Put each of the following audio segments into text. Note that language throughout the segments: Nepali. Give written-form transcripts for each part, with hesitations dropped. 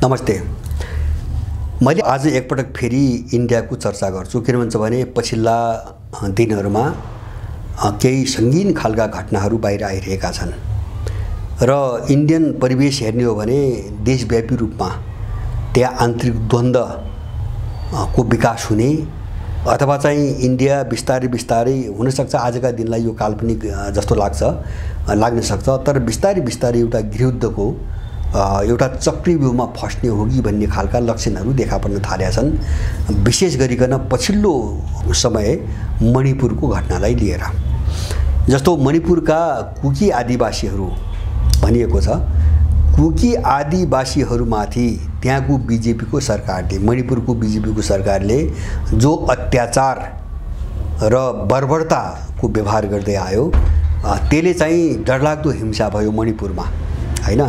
नमस्ते। मैले आज एकपटक फेरि इन्डियाको चर्चा गर्छु किनभने भने पछिल्ला दिनहरुमा केही संगीन खालका घटनाहरू बाहिर आइरहेका छन् र इन्डियन परिवेश हेर्ने हो भने देशव्यापी रूपमा त्यहाँ आन्तरिक द्वन्द्व को विकास हुने अथवा चाहिँ इन्डिया बिस्तारै बिस्तारै हुन सक्छ आजका दिनलाई यो काल्पनिक जस्तो लाग्न सक्छ तर बिस्तारै बिस्तारै एउटा गृहयुद्धको एउटा चक्रव्यूहमा फस्ने हो कि भन्ने खालका लक्षणहरू देखा पर्न थालेका छन्। विशेष गरिकन पछिल्लो समय मणिपुरको घटनालाई लिएर जस्तो मणिपुरका कुकी आदिवासीहरू भनिएको छ कुकी आदिवासीहरूमाथि त्यहाँको बीजेपीको सरकारले मणिपुरको बीजेपीको सरकारले जो अत्याचार र बर्बरताको व्यवहार गर्दै आयो त्यसले चाहिँ डरलाग्दो हिंसा भयो मणिपुरमा हैन।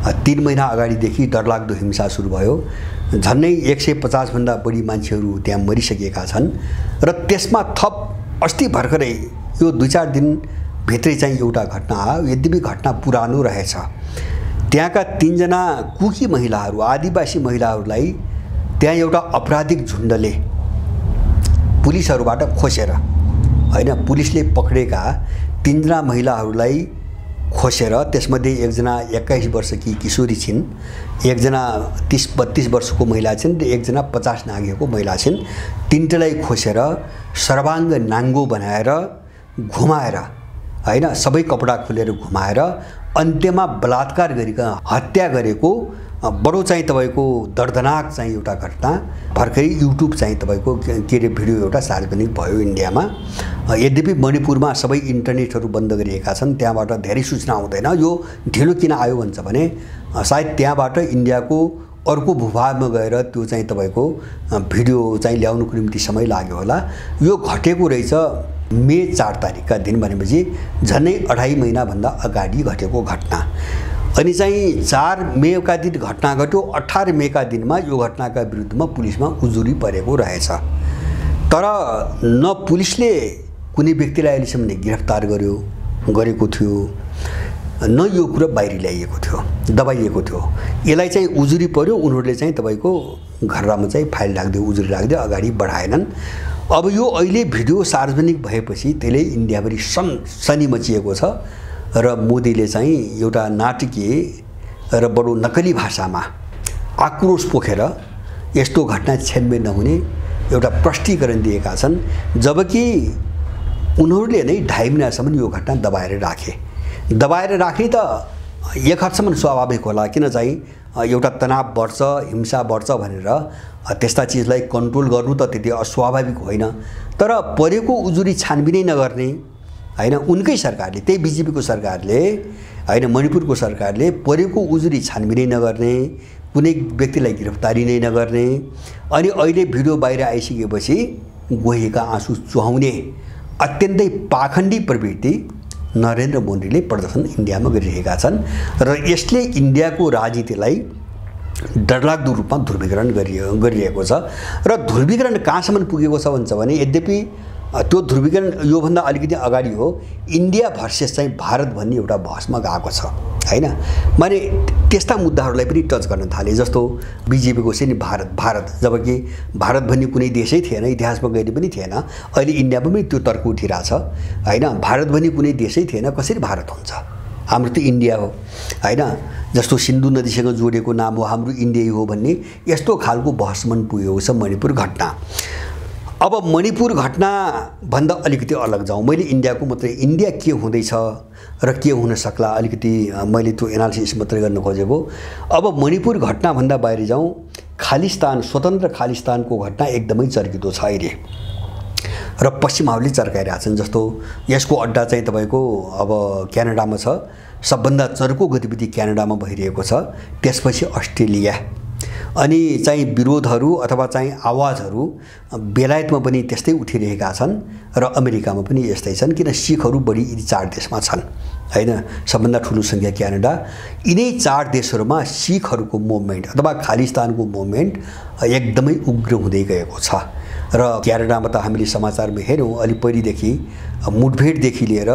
3 महिना अगाडिदेखि डरलाग्दो हिंसा सुरु भयो। झन्नै 150 भन्दा बढी मान्छेहरू त्यहाँ मरिसकेका छन् र त्यसमा थप अस्ति भर्खरै यो 2-4 दिन भित्रै चाहिँ एउटा घटना आयो। यद्यपि घटना पुरानो रहेछ। त्यहाँका 3 जना कुकी महिलाहरू आदिवासी महिलाहरूलाई त्यहाँ एउटा आपराधिक झुण्डले पुलिसहरूबाट खोसेर हैन पुलिसले पक्रेका 3 जना महिलाहरूलाई खोसेर त्यसमध्ये एकजना 21 वर्षकी किशोरी छिन्, एकजना 30-32 वर्षको महिला छिन् र एकजना 50 नाघेको महिला छिन्। तीनटैलाई खोसेर सर्वाङ्ग नाङ्गो बनाएर घुमाएर हैन सबै कपडा खोलेर घुमाएर अन्त्यमा बलात्कार गरिकन हत्या गरेको बडो चाहिँ तपाईको दर्दनाक चाहिँ एउटा घटना भर्खरै युट्युब चाहिँ तपाईको के रे भिडियो एउटा सार्वजनिक भयो इन्डियामा। यद्यपि मणिपुरमा सबै इन्टरनेटहरू बन्द गरिएका छन्, त्यहाँबाट धेरै सूचना आउँदैन। यो ढिलो किन आयो भन्छ भने सायद त्यहाँबाट इन्डियाको अर्को भूभागमा गएर त्यो चाहिँ तपाईको भिडियो चाहिँ ल्याउनको निम्ति समय लाग्यो होला। यो घटेको रहेछ मे 4 तारिखका दिन भनेपछि झन्नै 2.5 महिना भन्दा अगाडि घटेको घटना। अनि चाहिँ 4 मेका दिन घटना घट्यो। 18 मेका दिनमा यो घटनाका विरुद्धमा पुलिसमा उजुरी परेको रहेछ। तर न पुलिसले कुनै व्यक्तिलाई अहिलेसम्म गिरफ्तार गरेको थियो न यो कुरा बाहिर ल्याइएको थियो, दबाइएको थियो। यसलाई चाहिँ उजुरी पर्यो, उनीहरूले चाहिँ तपाईको घरमा चाहिँ फाइल राख्दै उजुरी राख्दै अगाडि बढाएनन्। अब यो अहिले भिडियो सार्वजनिक भएपछि त्यसले इन्डियाभरि सनसनी मचिएको छ र मोदीले चाहिँ एउटा नाटकीय र बडो नकली भाषामा आक्रोश पोखेर यस्तो घटना छेन्मे नहुने एउटा प्रष्टीकरण दिएका छन्। जबकि उनीहरूले नै 2.5 महिनासम्म यो घटना दबाएर राखे त एक हदसम्म स्वाभाविक होला। किन चाहिँ एउटा तनाव बढ्छ, हिंसा बढ्छ भनेर त्यस्ता चिजलाई कन्ट्रोल गर्नु त त्यति अस्वाभाविक होइन। तर परेको उजुरी छानबिनै नगर्ने हैन उनकै सरकारले त्यही बीजेपीको सरकारले हैन मणिपुरको सरकारले परेको उजुरी छानबिनै नगर्ने, कुनै व्यक्तिलाई गिरफ्तारी नै नगर्ने अनि अहिले भिडियो बाहिर आइसकेपछि गोहीका आँसु चुहाउने अत्यन्तै पाखण्डी प्रवृत्ति नरेन्द्र मोदीले प्रदर्शन इन्डियामा गरिरहेका छन् र यसले इन्डियाको राजनीतिलाई डरलाग्दो रूपमा ध्रुवीकरण गरिरहेको छ। र ध्रुवीकरण कहाँसम्म पुगेको छ भन्छ भने यद्यपि त्यो ध्रुवीकरण योभन्दा अलिकति अगाडि हो इन्डिया भर्सेस चाहिँ भारत भन्ने एउटा बहसमा गएको छ हैन। माने त्यस्ता मुद्दाहरूलाई पनि टच गर्न थाले। जस्तो बीजेपीको चाहिँ नि भारत जबकि भारत भन्ने कुनै देशै थिएन, इतिहासमा कहिले पनि थिएन। अहिले इन्डियामा पनि त्यो तर्क उठिरहेछ हैन। भारत भन्ने कुनै देशै थिएन, कसरी भारत हुन्छ? हाम्रो त इन्डिया हो हैन। जस्तो सिन्धु नदीसँग जोडेको नाम हो, हाम्रो इन्डिया हो भन्ने यस्तो खालको बहसमन पुगेको छ मणिपुर घटना। अब मणिपुर घटना भन्दा अलिकति अलग जाउँ। मैले इन्डियाको मात्रै इन्डिया के हुँदैछ र के हुन सक्ला अलिकति मैले त्यो एनालिसिस मात्रै गर्न खोजेको। अब मणिपुर घटना भन्दा बाहिर जाउँ। खालिस्तान स्वतन्त्र खालिस्तानको घटना एकदमै चर्कितो छ अहिले र पश्चिमाहरूले चर्काइरहेछन्। जस्तो यसको अड्डा चाहिँ तपाईको अब क्यानाडामा छ, सबभन्दा चर्को गतिविधि क्यानाडामा भइरहेको छ, त्यसपछि अस्ट्रेलिया अनि चाहिँ विरोधहरू अथवा चाहिँ आवाजहरू बेलायतमा पनि त्यस्तै उठिरहेका छन् र अमेरिकामा पनि यस्तै छन्। किन सिखहरू बढी यी 4 देशमा छन् हैन। सबभन्दा ठुलो संख्या क्यानाडा। यिनै 4 देशहरूमा सिखहरूको मुभमेन्ट अथवा खालिस्तानको मुभमेन्ट एकदमै उग्र हुँदै गएको छ र क्यानाडामा त हामीले समाचारमा हेर्यौं अलि पहिलेदेखि मुठभेडदेखि लिएर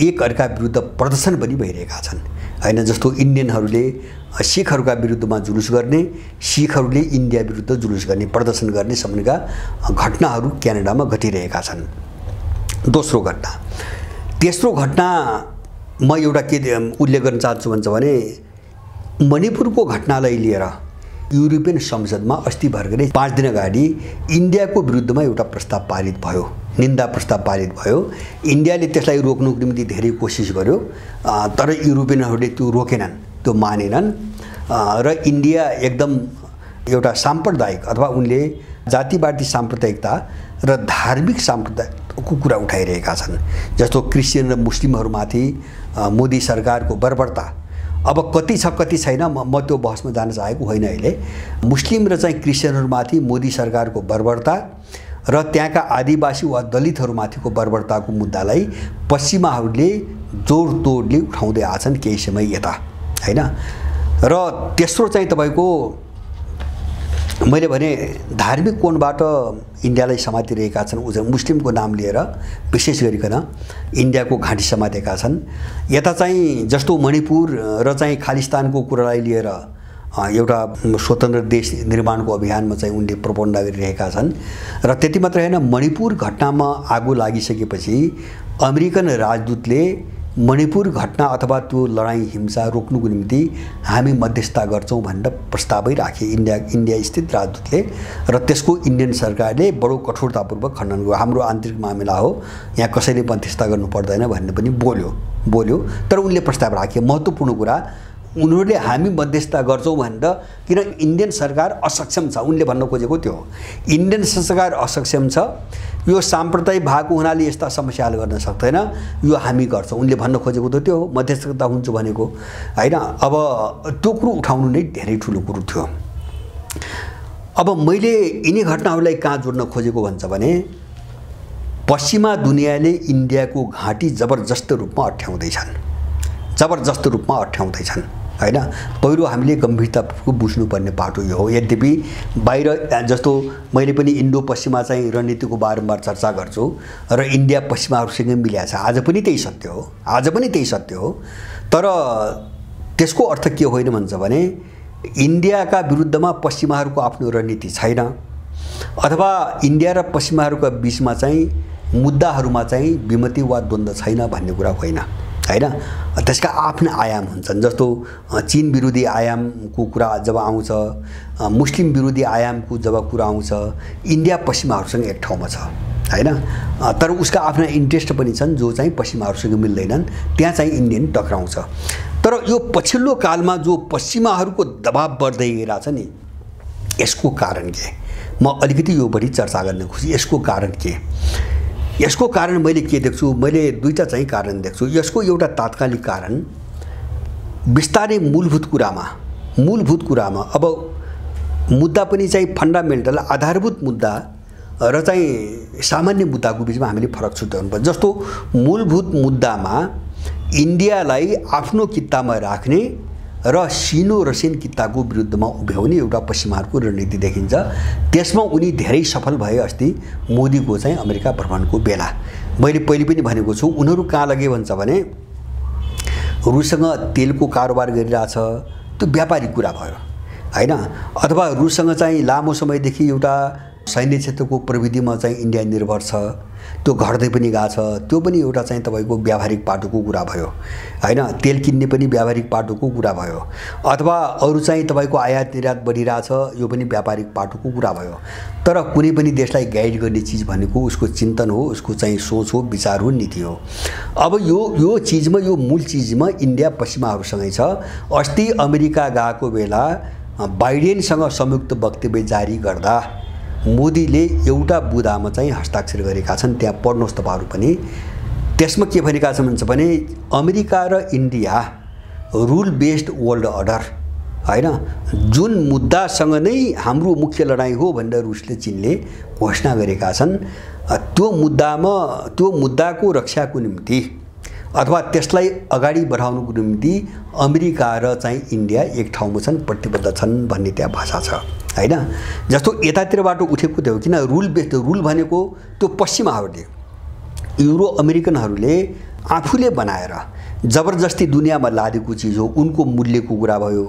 एक अर्का विरुद्ध प्रदर्शन पनि भइरहेका छन्। हैन। जस्तो इन्डियनहरूले सिखहरूका विरुद्धमा जुलुस गर्ने, सिखहरूले इन्डिया विरुद्ध जुलुस गर्ने, प्रदर्शन गर्ने सम्बन्धका घटनाहरू क्यानाडामा घटिरहेका छन्। दोस्रो घटना, तेस्रो घटना म एउटा के उल्लेख गर्न चाहन्छु भन्छ भने मणिपुरको घटनालाई लिएर युरोपियन संसदमा अस्ति भर्खरै 5 दिन अगाडि इन्डियाको विरुद्धमा एउटा प्रस्ताव पारित भयो, निन्दा प्रस्ताव पारित भयो। इन्डियाले त्यसलाई रोक्नुको निम्ति धेरै कोसिस गर्यो, तर युरोपियनहरूले त्यो रोकेनन्, त्यो मानेनन् र इन्डिया एकदम एउटा साम्प्रदायिक अथवा उनले जातिवादी साम्प्रदायिकता र धार्मिक साम्प्रदायिकताको कुरा उठाइरहेका छन्। जस्तो क्रिस्चियन र मुस्लिमहरूमाथि मोदी सरकारको बर्बरता अब कति छ कति छैन म त्यो बहसमा जान चाहेको होइन। अहिले मुस्लिम र चाहिँ क्रिस्चियनहरूमाथि मोदी सरकारको बर्बरता र त्यहाँका आदिवासी वा दलितहरूमाथिको बर्बरताको मुद्दालाई पश्चिमाहरूले जोडतोडले उठाउँदै आछन् केही समय यता, हैन। र तेस्रो चाहिँ तपाईको मैले भने धार्मिक कोणबाट इन्डियालाई समातिरहेका छन्, मुस्लिमको नाम लिएर विशेष गरिकन इन्डियाको घाँटी समातेका छन्। यता चाहिँ जस्तो मणिपुर र चाहिँ खालिस्तानको कुरालाई लिएर एउटा स्वतन्त्र देश निर्माणको अभियानमा चाहिँ उनले प्रबन्ध गरिरहेका छन्। र त्यति मात्र हैन, मणिपुर घटनामा आगो लागिसकेपछि अमेरिकन राजदूतले मणिपुर घटना अथवा त्यो लडाईँ हिंसा रोक्नुको निम्ति हामी मध्यस्थता गर्छौं भनेर प्रस्तावै राखे इन्डिया स्थित राजदूतले। र त्यसको इन्डियन सरकारले बडो कठोरतापूर्वक खण्डन गर्यो। हाम्रो आन्तरिक मामिला हो, यहाँ कसैले मध्यस्थता गर्नु पर्दैन भन्ने पनि बोल्यो। तर उनले प्रस्ताव राखे। महत्त्वपूर्ण कुरा, उनीहरूले हामी मध्यस्थता गर्छौं भनेर, किन इन्डियन सरकार अक्षम छ, उनले भन्न खोजेको त्यो हो। इन्डियन सरकार अक्षम छ, यो साम्प्रदायिक भएको हुनाले यस्ता समस्या हल गर्न सक्दैन, यो हामी गर्छौं, उनले भन्न खोजेको त त्यो हो, मध्यस्थता हुन्छ भनेको, हैन। अब त्यो कुरो उठाउनु नै धेरै ठुलो कुरो थियो। अब मैले यिनी घटनाहरूलाई कहाँ जोड्न खोजेको भन्छ भने पश्चिमा दुनियाँले इन्डियाको घाँटी जबरजस्त रूपमा अठ्याउँदैछन्, हैन। पहिलो हामीले गम्भीरतापूर्वक बुझ्नुपर्ने पाटो यो हो। यद्यपि बाहिर जस्तो मैले पनि इन्डो पश्चिमा चाहिँ रणनीतिको बारम्बार चर्चा गर्छु र इन्डिया पश्चिमाहरूसँग मिलेको छ, आज पनि त्यही सत्य हो। तर त्यसको अर्थ के होइन भन्छ भने इन्डियाका विरुद्धमा पश्चिमाहरूको आफ्नो रणनीति छैन, अथवा इन्डिया र पश्चिमाहरूका बीचमा चाहिँ मुद्दाहरूमा चाहिँ विमति वा द्वन्द्व छैन भन्ने कुरा होइन, हैन। त्यसका आफ्ना आयाम हुन्छन्। जस्तो चीन विरोधी आयामको कुरा जब आउँछ, मुस्लिम विरोधी आयामको जब कुरा आउँछ, इन्डिया पश्चिमाहरूसँग एक ठाउँमा छ, हैन। तर उसका आफ्ना इन्ट्रेस्ट पनि छन् जो चाहिँ पश्चिमाहरूसँग मिल्दैनन्, त्यहाँ चाहिँ इन्डियन टक्राउँछ। तर यो पछिल्लो कालमा जो पश्चिमाहरूको दबाव बढ्दै गइरहेछ नि, यसको कारण के, म अलिकति यो बढी चर्चा गर्न खोजेँ। यसको कारण मैले के देख्छु, मैले दुईटा चाहिँ कारण देख्छु। यसको एउटा तात्कालिक कारण बिस्तारै मूलभूत कुरामा अब मुद्दा पनि चाहिँ फन्डामेन्टल आधारभूत मुद्दा र चाहिँ सामान्य मुद्दाको बिचमा हामीले फरक छुट्याउनु पर्छ। जस्तो मूलभूत मुद्दामा इन्डियालाई आफ्नो कित्तामा राख्ने र सिनो रसियन कित्ताको विरुद्धमा उभ्याउने एउटा पश्चिमाहरूको रणनीति देखिन्छ। त्यसमा उनी धेरै सफल भए। अस्ति मोदीको चाहिँ अमेरिका भ्रमणको बेला मैले पहिले पनि भनेको छु, उनीहरू कहाँ लगे भन्छ भने रुससँग तेलको कारोबार गरिरहेछ, त्यो व्यापारिक कुरा भयो, हैन। अथवा रुससँग चाहिँ लामो समयदेखि एउटा सैन्य क्षेत्रको प्रविधिमा चाहिँ इन्डिया निर्भर छ, त्यो घट्दै पनि गएको छ, त्यो पनि एउटा चाहिँ तपाईको व्यावहारिक पाटोको कुरा भयो, हैन। तेल किन्ने पनि व्यावहारिक पाटोको कुरा भयो। अथवा अरू चाहिँ तपाईको आयात निर्यात बढिरहेछ, यो पनि व्यापारिक पाटोको कुरा भयो। तर कुनै पनि देशलाई गाइड गर्ने चिज भनेको उसको चिन्तन हो, उसको चाहिँ सोच हो, विचार हो, नीति हो। अब यो चिजमा, यो मूल चिजमा इन्डिया पश्चिमाहरूसँगै छ। अस्ति अमेरिका गएको बेला बाइडेनसँग संयुक्त वक्तव्य जारी गर्दा मोदीले एउटा बुदामा चाहिँ हस्ताक्षर गरेका छन्, त्यहाँ पढ्नुहोस् तपाईहरु पनि। त्यसमा के भनेका छन् भने अमेरिका र India rule based world order, हैन, जुन मुद्दासँग नै हाम्रो मुख्य लडाईँ हो भनेर रुसले चीनले घोषणा गरेका छन्, त्यो मुद्दाको रक्षाको निम्ति अथवा त्यसलाई अगाडि बढाउनको निम्ति अमेरिका र चाहिँ इन्डिया एक ठाउँमा छन्, प्रतिबद्ध छन् भन्ने त्यहाँ भाषा छ, हैन। जस्तो यतातिरबाट उठेको थियो, किन रुल बेस्ड, रुल भनेको त्यो पश्चिमाहरूले, युरो अमेरिकनहरूले आफूले बनाएर जबरजस्ती दुनियाँमा लादेको चिज हो। उनको मूल्यको कुरा भयो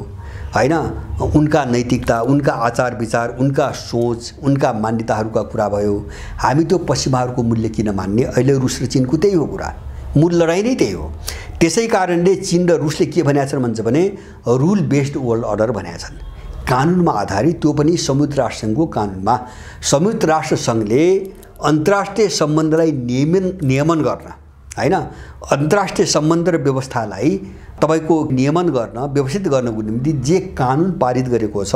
हैन, उनका नैतिकता, उनका आचार विचार, उनका सोच, उनका मान्यताहरूका कुरा भयो। हामी त्यो पश्चिमाहरूको मूल्य किन मान्ने? अहिले रुस र चीनको त्यही हो कुरा, मूल लडाइँ नै त्यही हो। त्यसै कारणले चीन र रुसले के भनेका छन् भन्छ भने रुल बेस्ड वर्ल्ड अर्डर भनेका छन्, कानुनमा आधारित, त्यो पनि संयुक्त राष्ट्रसङ्घको कानुनमा। संयुक्त राष्ट्रसङ्घले अन्तर्राष्ट्रिय सम्बन्धलाई नियमन गर्न हैन, अन्तर्राष्ट्रिय सम्बन्ध र व्यवस्थालाई तपाईको नियमन गर्न, व्यवस्थित गर्नको निम्ति जे कानुन पारित गरेको छ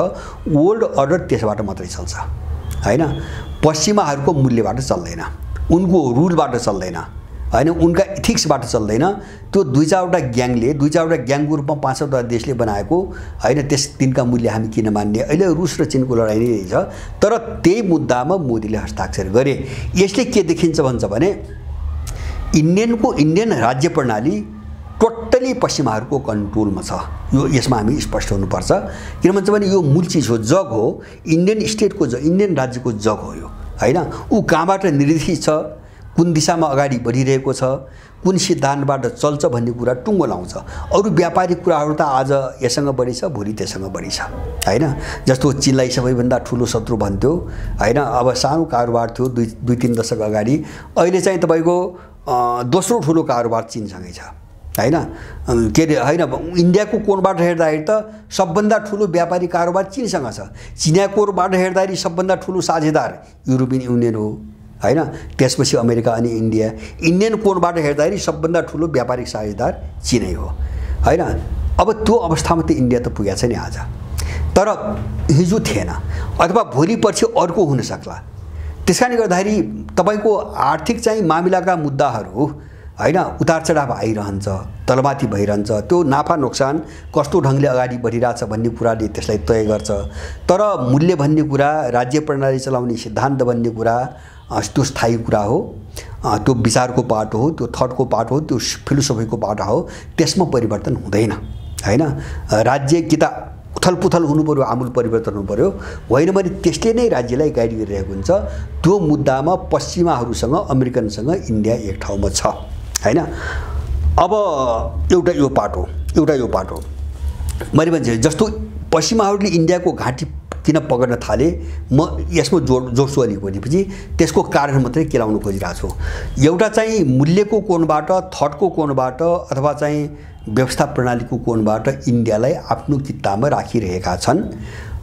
वर्ल्ड अर्डर त्यसबाट मात्रै चल्छ हैन। पश्चिमाहरूको मूल्यबाट चल्दैन, उनको रुलबाट चल्दैन हैन, उनका इथिक्सबाट चल्दैन। त्यो दुई चारवटा ग्याङको रूपमा 5-6वटा देशले बनाएको हैन, तिनका मूल्य हामी किन मान्ने? अहिले रुस र चीनको लडाइँ नै रहेछ। तर त्यही मुद्दामा मोदीले हस्ताक्षर गरे। यसले के देखिन्छ भन्छ भने इन्डियन राज्य प्रणाली टोटली पश्चिमाहरूको कन्ट्रोलमा छ। यो यसमा हामी स्पष्ट हुनुपर्छ। किन भन्छ भने यो मूल चिज हो, जग हो, इन्डियन स्टेटको इन्डियन राज्यको जग हो यो हैन। ऊ कहाँबाट निर्देशित छ, कुन दिशामा अगाडि बढिरहेको छ, कुन सिद्धान्तबाट चल्छ भन्ने कुरा टुङ्गो लाउँछ। अरू व्यापारिक कुराहरू त आज यसँग बढी छ, भोलि त्यससँग बढी छ हैन। जस्तो चीनलाई सबैभन्दा ठुलो शत्रु भन्थ्यो हैन, अब सानो कारोबार थियो 2-3 दशक अगाडि, अहिले चाहिँ तपाईको दोस्रो ठुलो कारोबार चीनसँगै छ हैन। के अरे हैन, इन्डियाको कोणबाट हेर्दाखेरि त सबभन्दा ठुलो व्यापारिक कारोबार चीनसँग छ। चिनिया कोणबाट हेर्दाखेरि सबभन्दा ठुलो साझेदार युरोपियन युनियन हो हैन, त्यसपछि अमेरिका अनि इन्डिया। इन्डियन कोणबाट हेर्दाखेरि सबभन्दा ठुलो व्यापारिक साझेदार चीनै हो हैन। अब त्यो अवस्थामा त इन्डिया त पुगेको छ नि आज, तर हिजो थिएन अथवा भोलि पछि अर्को हुन सक्ला। त्यसकारणले गर्दाखेरि तपाईको आर्थिक चाहिँ मामिलाका मुद्दाहरू हैन उतार चढाव आइरहन्छ, तलमाथि भइरहन्छ। त्यो नाफा नोक्सान कस्तो ढङ्गले अगाडि बढिरहेछ भन्ने कुराले त्यसलाई तय गर्छ। तर मूल्य भन्ने कुरा, राज्य प्रणाली चलाउने सिद्धान्त भन्ने कुरा त्यो स्थायी कुरा हो, त्यो विचारको पाटो हो, त्यो थटको पाटो हो, त्यो फिलोसफीको पाटो हो। त्यसमा परिवर्तन हुँदैन हैन। राज्य कि त उथलपुथल हुनु पर्यो, आमूल परिवर्तन हुनु पर्यो, होइन भने त्यसले नै राज्यलाई गाइड गरिरहेको हुन्छ। त्यो मुद्दामा पश्चिमाहरूसँग, अमेरिकनसँग इन्डिया एक ठाउँमा छ हैन। अब एउटा यो पाटो मैले भन्छ जस्तो पश्चिमाहरूले इन्डियाको घाँटी किन पकड्न थाले, म यसमा जोड्छु अलिक भनेपछि त्यसको कारण मात्रै केलाउन खोजिरहेको छु। एउटा चाहिँ मूल्यको कोणबाट, थटको कोणबाट अथवा चाहिँ व्यवस्था प्रणालीको कोणबाट इन्डियालाई आफ्नो कित्तामा राखिरहेका छन्।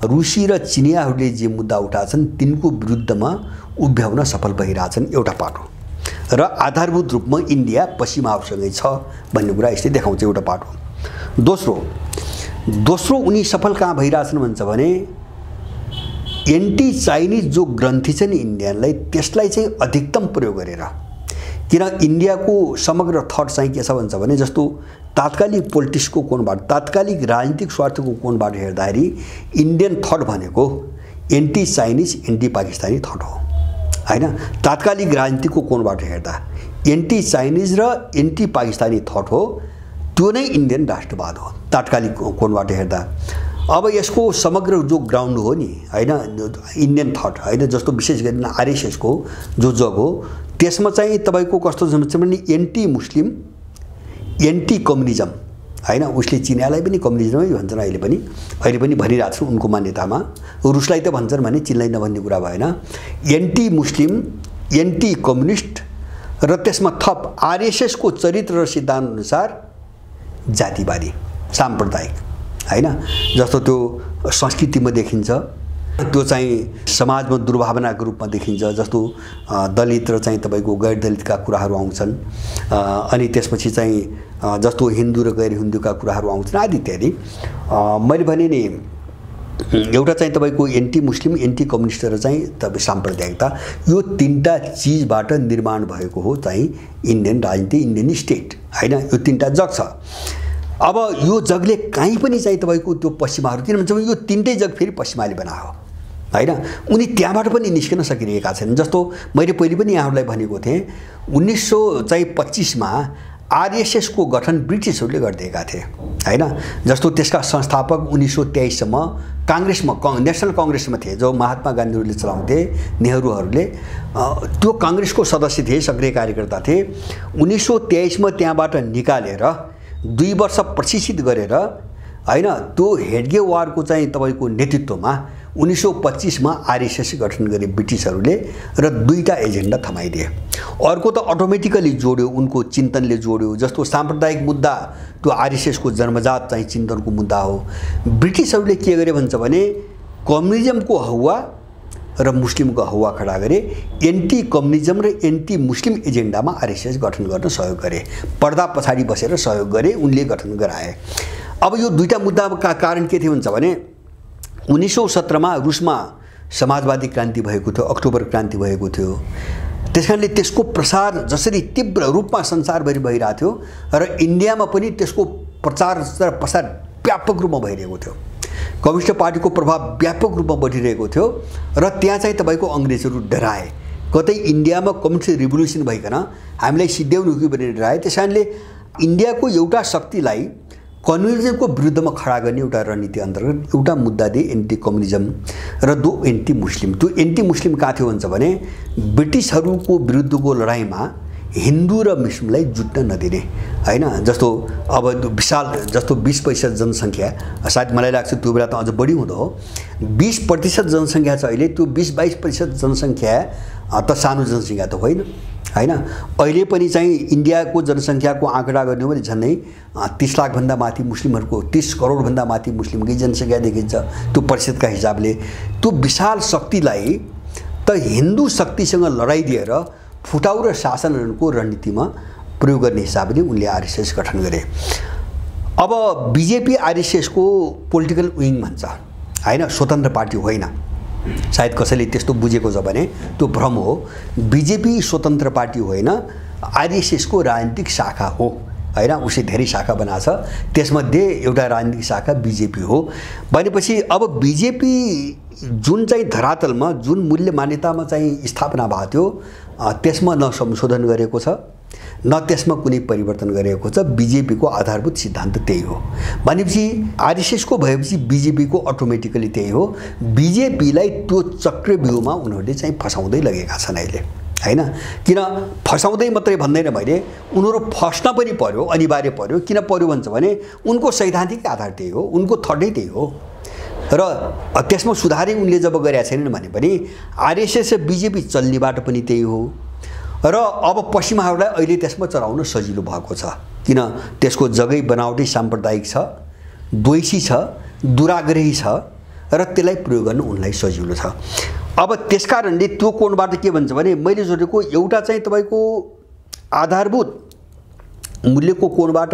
रुसी र चिनियाहरूले जे मुद्दा उठाएछन् तिनको विरुद्धमा उभ्याउन सफल भइरहेछन्, एउटा पाटो। र आधारभूत रूपमा इन्डिया पश्चिमाहरूसँगै छ भन्ने कुरा यसले देखाउँछ, एउटा पाटो। दोस्रो उनी सफल कहाँ भइरहेछन् भन्छ भने एन्टी चाइनिज जो ग्रन्थि छ नि इन्डियनलाई, त्यसलाई चाहिँ अधिकतम प्रयोग गरेर। किन इन्डियाको समग्र थट चाहिँ के छ भन्छ भने जस्तो तात्कालिक पोलिटिक्सको कोणबाट, तात्कालिक राजनीतिक स्वार्थको कोणबाट हेर्दाखेरि इन्डियन थट भनेको anti Chinese, anti Pakistani thought हो हैन। तात्कालिक राजनीतिको कोणबाट हेर्दा एन्टी चाइनिज र एन्टी पाकिस्तानी थट हो, त्यो नै इन्डियन राष्ट्रवाद हो तात्कालिक कोणबाट हेर्दा। अब यसको समग्र जो ग्राउन्ड हो नि हैन, इन्डियन थट हैन, जस्तो विशेष गरी आरएसएसको जो जग हो, त्यसमा चाहिँ तपाईको कस्तो छ भने एन्टी मुस्लिम, एन्टी कम्युनिजम हैन। उसले चिनियालाई पनि कम्युनिजमै भन्छन् अहिले पनि भनिरहेको छु उनको मान्यतामा। रुसलाई त भन्छन् भने चिनलाई नभन्ने कुरा भएन। एन्टी मुस्लिम, एन्टी कम्युनिस्ट र त्यसमा थप आरएसएसको चरित्र र सिद्धान्त अनुसार जातिवादी, साम्प्रदायिक हैन। जस्तो त्यो संस्कृतिमा देखिन्छ, त्यो चाहिँ समाजमा दुर्भावनाको रूपमा देखिन्छ। जस्तो दलित र चाहिँ तपाईको गैर दलितका कुराहरू आउँछन्, अनि त्यसपछि चाहिँ जस्तो हिन्दू र गैर हिन्दूका कुराहरू आउँछन् आदि इत्यादि। मैले भने नि एउटा चाहिँ तपाईको एन्टी मुस्लिम, एन्टी कम्युनिस्ट र चाहिँ तपाईँ साम्प्रदायिकता, यो तीनटा चिजबाट निर्माण भएको हो चाहिँ इन्डियन राजनीति, इन्डियन स्टेट हैन। यो तीनटा जग छ। अब यो जगले कहीँ पनि चाहिँ तपाईको त्यो पश्चिमाहरू, किन भन्छ यो तीनटै जग फेरि पश्चिमाले बनायो हैन। उनी त्यहाँबाट पनि निस्किन सकिरहेका छन्। जस्तो मैले पहिले पनि यहाँहरूलाई भनेको थिएँ 1925 मा आरएसएस को गठन ब्रिटिसहरूले गरिदिएका थिए हैन। जस्तो त्यसका संस्थापक 1923 सम्म कांग्रेसमा नेशनल कांग्रेसमा थिए, जो महात्मा गान्धीहरूले चलाउँथे, नेहरूहरूले त्यो कांग्रेसको सदस्य थिए, सक्रिय कार्यकर्ता थिए। 1923 मा त्यहाँबाट निकालेर 2 वर्ष प्रशिक्षित गरेर हैन त्यो हेडगेवारको चाहिँ तपाईको नेतृत्वमा 1925 मा आरएसएस गठन गरे ब्रिटिसहरूले र 2टा एजेन्डा थमाइदिए। अर्को त अटोमेटिकली जोड्यो, उनको चिन्तनले जोड्यो। जस्तो सांप्रदायिक मुद्दा त्यो आरएसएस को जन्मजात चाहिँ चिन्तनको मुद्दा हो। ब्रिटिसहरूले के गरे भन्छ भने कम्युनिजमको हौवा र मुस्लिमको हौवा खडा गरे। एन्टी कम्युनिजम र एन्टी मुस्लिम एजेन्डामा आरएसएस गठन गर्न सहयोग गरे, पर्दा पछाडि बसेर सहयोग गरे, उनले गठन गराए। अब यो 2टा मुद्दाका कारण के थियो भन्छ भने 1917 मा रुसमा समाजवादी क्रान्ति भएको थियो, अक्टोबर क्रान्ति भएको थियो। त्यसकारणले त्यसको प्रसार जसरी तीव्र रूपमा संसारभरि भइरहेको थियो र इन्डियामा पनि त्यसको प्रचार र प्रसार व्यापक रूपमा भइरहेको थियो। कम्युनिस्ट पार्टीको प्रभाव व्यापक रूपमा बढिरहेको थियो र त्यहाँ चाहिँ तपाईको अंग्रेजहरू डराए, कतै इन्डियामा कम्युनिस्ट रिभोल्युसन भइकन हामीलाई सिद्ध्याउनु कि भनेर डराए। त्यसकारणले इन्डियाको एउटा शक्तिलाई कम्युनिजमको विरुद्धमा खडा गर्ने एउटा रणनीति अन्तर्गत एउटा मुद्दा दिए एन्टी कम्युनिजम र 2 एन्टी मुस्लिम। त्यो एन्टी मुस्लिम कहाँ थियो भन्छ भने ब्रिटिसहरूको विरुद्धको लडाईँमा हिन्दू र मुस्लिमलाई जुट्न नदिने हैन। जस्तो अब विशाल जस्तो 20% जनसङ्ख्या, सायद मलाई लाग्छ त्यो बेला त अझ बढी हुँदो हो, 20% जनसङ्ख्या छ अहिले। त्यो 20-22% जनसङ्ख्या त सानो जनसङ्ख्या त होइन हैन। अहिले पनि चाहिँ इन्डियाको जनसङ्ख्याको आँकडा गर्ने हो भने झन्डै 30 लाख भन्दा माथि मुस्लिमहरूको, 30 करोड भन्दा माथि मुस्लिमकै जनसङ्ख्या देखिन्छ त्यो प्रतिशतका हिसाबले। त्यो विशाल शक्तिलाई त हिन्दू शक्तिसँग लडाई दिएर फुटाउ र शासनको रणनीतिमा प्रयोग गर्ने हिसाबले उनले आरएसएस गठन गरे। अब बीजेपी आरएसएस को पोलिटिकल विङ भन्छ हैन, स्वतन्त्र पार्टी होइन। सायद कसैले त्यस्तो बुझेको छ भने त्यो भ्रम हो। बीजेपी स्वतन्त्र पार्टी होइन, आरएसएस को राजनीतिक शाखा हो हैन। उसले धेरै शाखा बनाछ, त्यसमध्ये एउटा राजनीतिक शाखा बीजेपी हो। भनेपछि अब बीजेपी जुन चाहिँ धरातलमा जुन मूल्य मान्यतामा चाहिँ स्थापना भएको थियो त्यसमा न संशोधन गरेको छ न त्यसमा कुनै परिवर्तन गरेको छ। बीजेपी को आधारभूत सिद्धान्त त्यही हो भनेपछि आरएसएस को भएपछि बीजेपी को अटोमेटिकली त्यही हो। बीजेपीलाई त्यो चक्रव्यूहमा उनीहरूले चाहिँ फसाउँदै लगेका छन् अहिले हैन। किन फसाउँदै मात्रै भन्दैन मैले, उनीहरू फस्न पनि पर्यो, अनिवार्य पर्यो। किन पर्यो भन्छ भने उनको सैद्धान्तिक आधार त्यही हो, उनको थर्डै त्यही हो र त्यसमा सुधारै उनले जब गरेका छैनन् भने पनि आरएसएस र बीजेपी चल्ने बाटो पनि त्यही हो। र अब पश्चिमाहरूलाई अहिले त्यसमा चलाउन सजिलो भएको छ, किन त्यसको जगै बनावटी साम्प्रदायिक छ, द्वैषी छ, दुराग्रही छ र त्यसलाई प्रयोग गर्न उनलाई सजिलो छ। अब त्यसकारणले त्यो कोणबाट के भन्छ भने मैले जोडेको एउटा चाहिँ तपाईको आधारभूत मूल्यको कोणबाट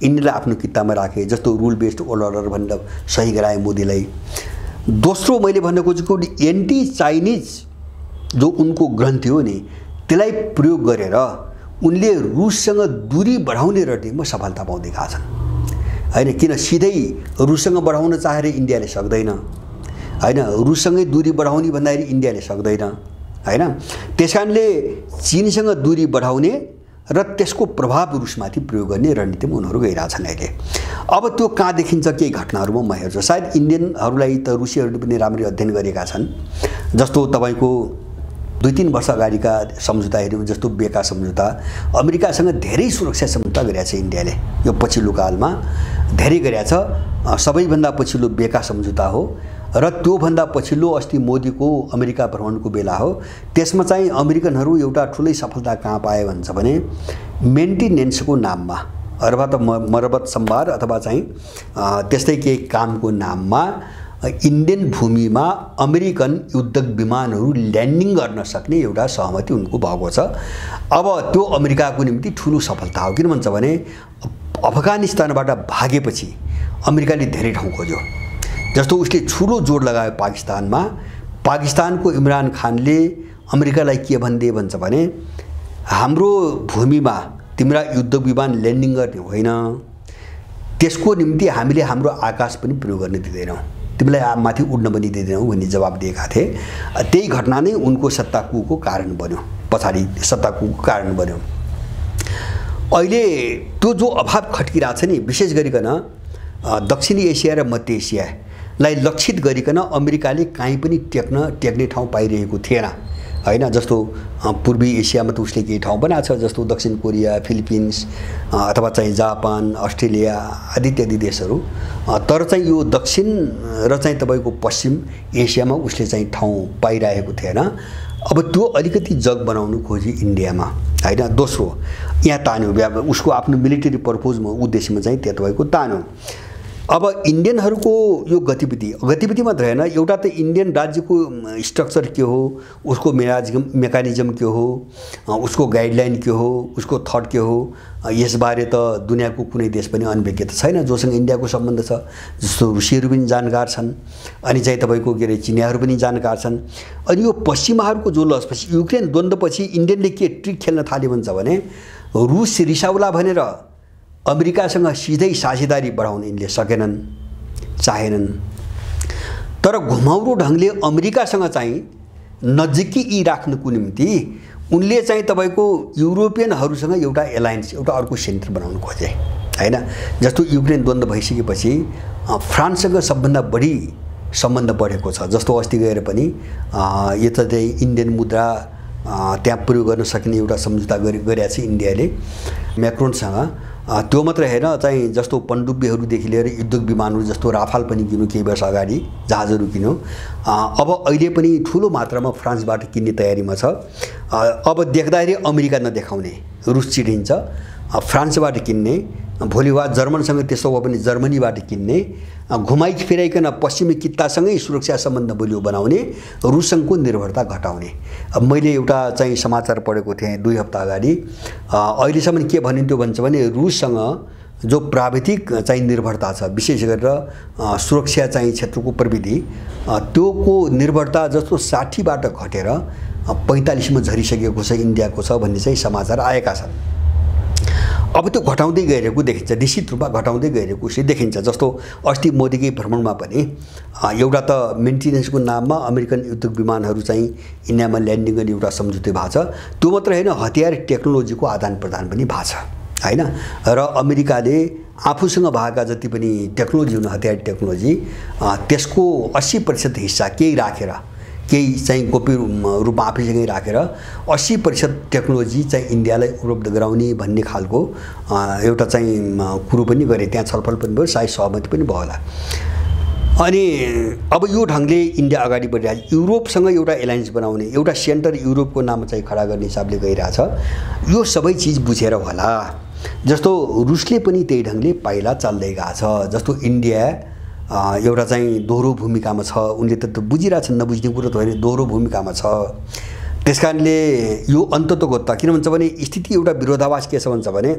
यिनीलाई आफ्नो किताबमा राखे, जस्तो रुल बेस्ड वर्ल्ड अर्डर भनेर सही गराए मोदीलाई। दोस्रो मैले भन्न खोजेको एन्टी चाइनिज जो उनको ग्रन्थि हो नि त्यसलाई प्रयोग गरेर उनले रुससँग दूरी बढाउने रणनीतिमा सफलता पाउँदै गएका छन् हैन। किन सिधै रुससँग बढाउन चाहेर इन्डियाले सक्दैन हैन, रुससँगै दूरी बढाउने भन्दाखेरि इन्डियाले सक्दैन हैन। त्यसकारणले चीनसँग दूरी बढाउने र त्यसको प्रभाव रुसमाथि प्रयोग गर्ने रणनीतिमा उनीहरू गइरहेछन् अहिले। अब त्यो कहाँ देखिन्छ केही घटनाहरूमा म हेर्छु, सायद इन्डियनहरूलाई त रुसीहरूले पनि राम्ररी अध्ययन गरेका छन्। जस्तो तपाईको 2-3 वर्ष अगाडिका सम्झौता हेर्यौँ, जस्तो बेका सम्झौता, अमेरिकासँग धेरै सुरक्षा सम्झौता गरेको छ इन्डियाले यो पछिल्लो कालमा, धेरै गरेको छ। सबैभन्दा पछिल्लो बेका सम्झौता हो र त्योभन्दा पछिल्लो अस्ति मोदीको अमेरिका भ्रमणको बेला हो। त्यसमा चाहिँ अमेरिकनहरू एउटा ठुलै सफलता कहाँ पाए भन्छ भने मेन्टेनेन्सको नाममा अथवा त मर्मत सम्भार अथवा चाहिँ त्यस्तै केही कामको नाममा इन्डियन भूमिमा अमेरिकन युद्धक विमानहरू ल्यान्डिङ गर्न सक्ने एउटा सहमति उनको भएको छ। अब त्यो अमेरिकाको निम्ति ठुलो सफलता हो। किन भन्छ भने अफगानिस्तानबाट भागेपछि अमेरिकाले धेरै ठाउँ खोज्यो, जस्तो उसले ठुलो जोड लगायो पाकिस्तानमा। पाकिस्तानको इमरान खानले अमेरिकालाई के भनिदिए भन्छ भने हाम्रो भूमिमा तिम्रा युद्ध विमान ल्यान्डिङ गर्ने होइन, त्यसको निम्ति हामीले हाम्रो आकाश पनि प्रयोग गर्न दिँदैनौँ, तिमीलाई माथि उड्न पनि दिँदैनौँ भन्ने जवाब दिएका थिए। त्यही घटना नै उनको सत्ताकुको कारण बन्यो, पछाडि सत्ताकुको कारण बन्यो। अहिले त्यो जो अभाव खट्किरहेको छ नि, विशेष गरिकन दक्षिणी एसिया र मध्य एसियालाई लक्षित गरिकन अमेरिकाले काहीँ पनि टेक्ने ठाउँ पाइरहेको थिएन हैन। जस्तो पूर्वी एसियामा त उसले केही ठाउँ बनाएको छ, जस्तो दक्षिण कोरिया, फिलिपिन्स अथवा चाहिँ जापान, अस्ट्रेलिया आदि इत्यादि देशहरू। तर चाहिँ यो दक्षिण र चाहिँ तपाईँको पश्चिम एसियामा उसले चाहिँ ठाउँ पाइरहेको थिएन। अब त्यो अलिकति जग बनाउनु खोजी इन्डियामा हैन। दोस्रो यहाँ तान्यो, उसको आफ्नो मिलिटरी पर्पजमा उद्देश्यमा चाहिँ त्यो तपाईँको तान्यो। अब इन्डियनहरूको यो गतिविधि मात्र हैन, एउटा त इन्डियन राज्यको स्ट्रक्चर के हो, उसको मेकानिजम के हो, उसको गाइडलाइन के हो, उसको थट के हो, यसबारे त दुनियाँको कुनै देश पनि अनभिज्ञ त छैन जोसँग इन्डियाको सम्बन्ध छ। जस्तो रुसियाहरू पनि जानकार छन्, अनि चाहिँ तपाईँको के अरे चिनियाहरू पनि जानकार छन्। अनि यो पश्चिमाहरूको जो लसपछि युक्रेन द्वन्द्वपछि इन्डियनले के ट्रिक खेल्न थाल्यो भन्छ भने, रुस रिसाउला भनेर अमेरिकासँग सिधै साझेदारी बढाउन यिनले सकेनन्, चाहेनन्। तर घुमाउरो ढङ्गले अमेरिकासँग चाहिँ नजिकै राख्नको निम्ति उनले चाहिँ तपाईँको युरोपियनहरूसँग एउटा एलायन्स, एउटा अर्को सेन्टर बनाउन खोजे हैन। जस्तो युक्रेन द्वन्द्व भइसकेपछि फ्रान्ससँग सबभन्दा बढी सम्बन्ध बढेको छ। जस्तो अस्ति गएर पनि यता चाहिँ इन्डियन मुद्रा त्यहाँ प्रयोग गर्न सकिने एउटा सम्झौता गरेको छ इन्डियाले म्याक्रोनसँग। त्यो मात्र हैन, चाहिँ जस्तो पनडुब्बीहरूदेखि लिएर युद्धक विमानहरू जस्तो राफाल पनि किन्यो केही वर्ष अगाडि, जहाजहरू किन्यो। अब अहिले पनि ठुलो मात्रामा फ्रान्सबाट किन्ने तयारीमा छ। अब देख्दाखेरि अमेरिका नदेखाउने, रुस चिडिन्छ, फ्रान्सबाट किन्ने, भोलि वा जर्मनसँग त्यस्तो हो भने जर्मनीबाट किन्ने, घुमाइ फिराइकन पश्चिमी कित्तासँगै सुरक्षा सम्बन्ध बलियो बनाउने, रुससँगको निर्भरता घटाउने। अब मैले एउटा चाहिँ समाचार पढेको थिएँ 2 हप्ता अगाडि, अहिलेसम्म के भनिन्थ्यो भन्छ भने रुससँग जो प्राविधिक चाहिँ निर्भरता छ, विशेष गरेर सुरक्षा चाहिँ क्षेत्रको प्रविधि, त्योको निर्भरता जस्तो 60बाट घटेर 45मा झरिसकेको छ इन्डियाको छ भन्ने चाहिँ समाचार आएका छन्। अब त्यो घटाउँदै गइरहेको देखिन्छ, निश्चित रूपमा घटाउँदै गइरहेको चाहिँ देखिन्छ। जस्तो अस्ति मोदीकै भ्रमणमा पनि एउटा त मेन्टेनेन्सको नाममा अमेरिकन युद्धक विमानहरू चाहिँ इन्डियामा ल्यान्डिङ गर्ने एउटा सम्झौता भएको छ। त्यो मात्र हैन, हतियार टेक्नोलोजीको आदान प्रदान पनि भएको छ हैन। र अमेरिकाले आफूसँग भएका जति पनि टेक्नोलोजी हुन, हतियार टेक्नोलोजी, त्यसको 80% हिस्सा केही राखेर, केही चाहिँ गोप्य रूपमा आफैसँगै राखेर 80% टेक्नोलोजी चाहिँ इन्डियालाई उपलब्ध गराउने भन्ने खालको एउटा चाहिँ कुरो पनि गरे। त्यहाँ छलफल पनि भयो, सायद सहमति पनि भयो होला। अनि अब यो ढङ्गले इन्डिया अगाडि बढिरहेको, युरोपसँग एउटा एलायन्स बनाउने, एउटा सेन्टर युरोपको नाममा चाहिँ खडा गर्ने हिसाबले गइरहेछ। यो सबै चिज बुझेर होला। जस्तो रुसले पनि त्यही ढङ्गले पाइला चाल्दै गएको छ। जस्तो इन्डिया एउटा चाहिँ दोहोरो भूमिकामा छ, उनले त बुझिरहेछन्, नबुझ्ने कुरो त होइन, दोहोरो भूमिकामा छ। त्यसकारणले यो अन्ततोगत्ता किन भन्छ भने स्थिति एउटा विरोधाभास के छ भन्छ भने,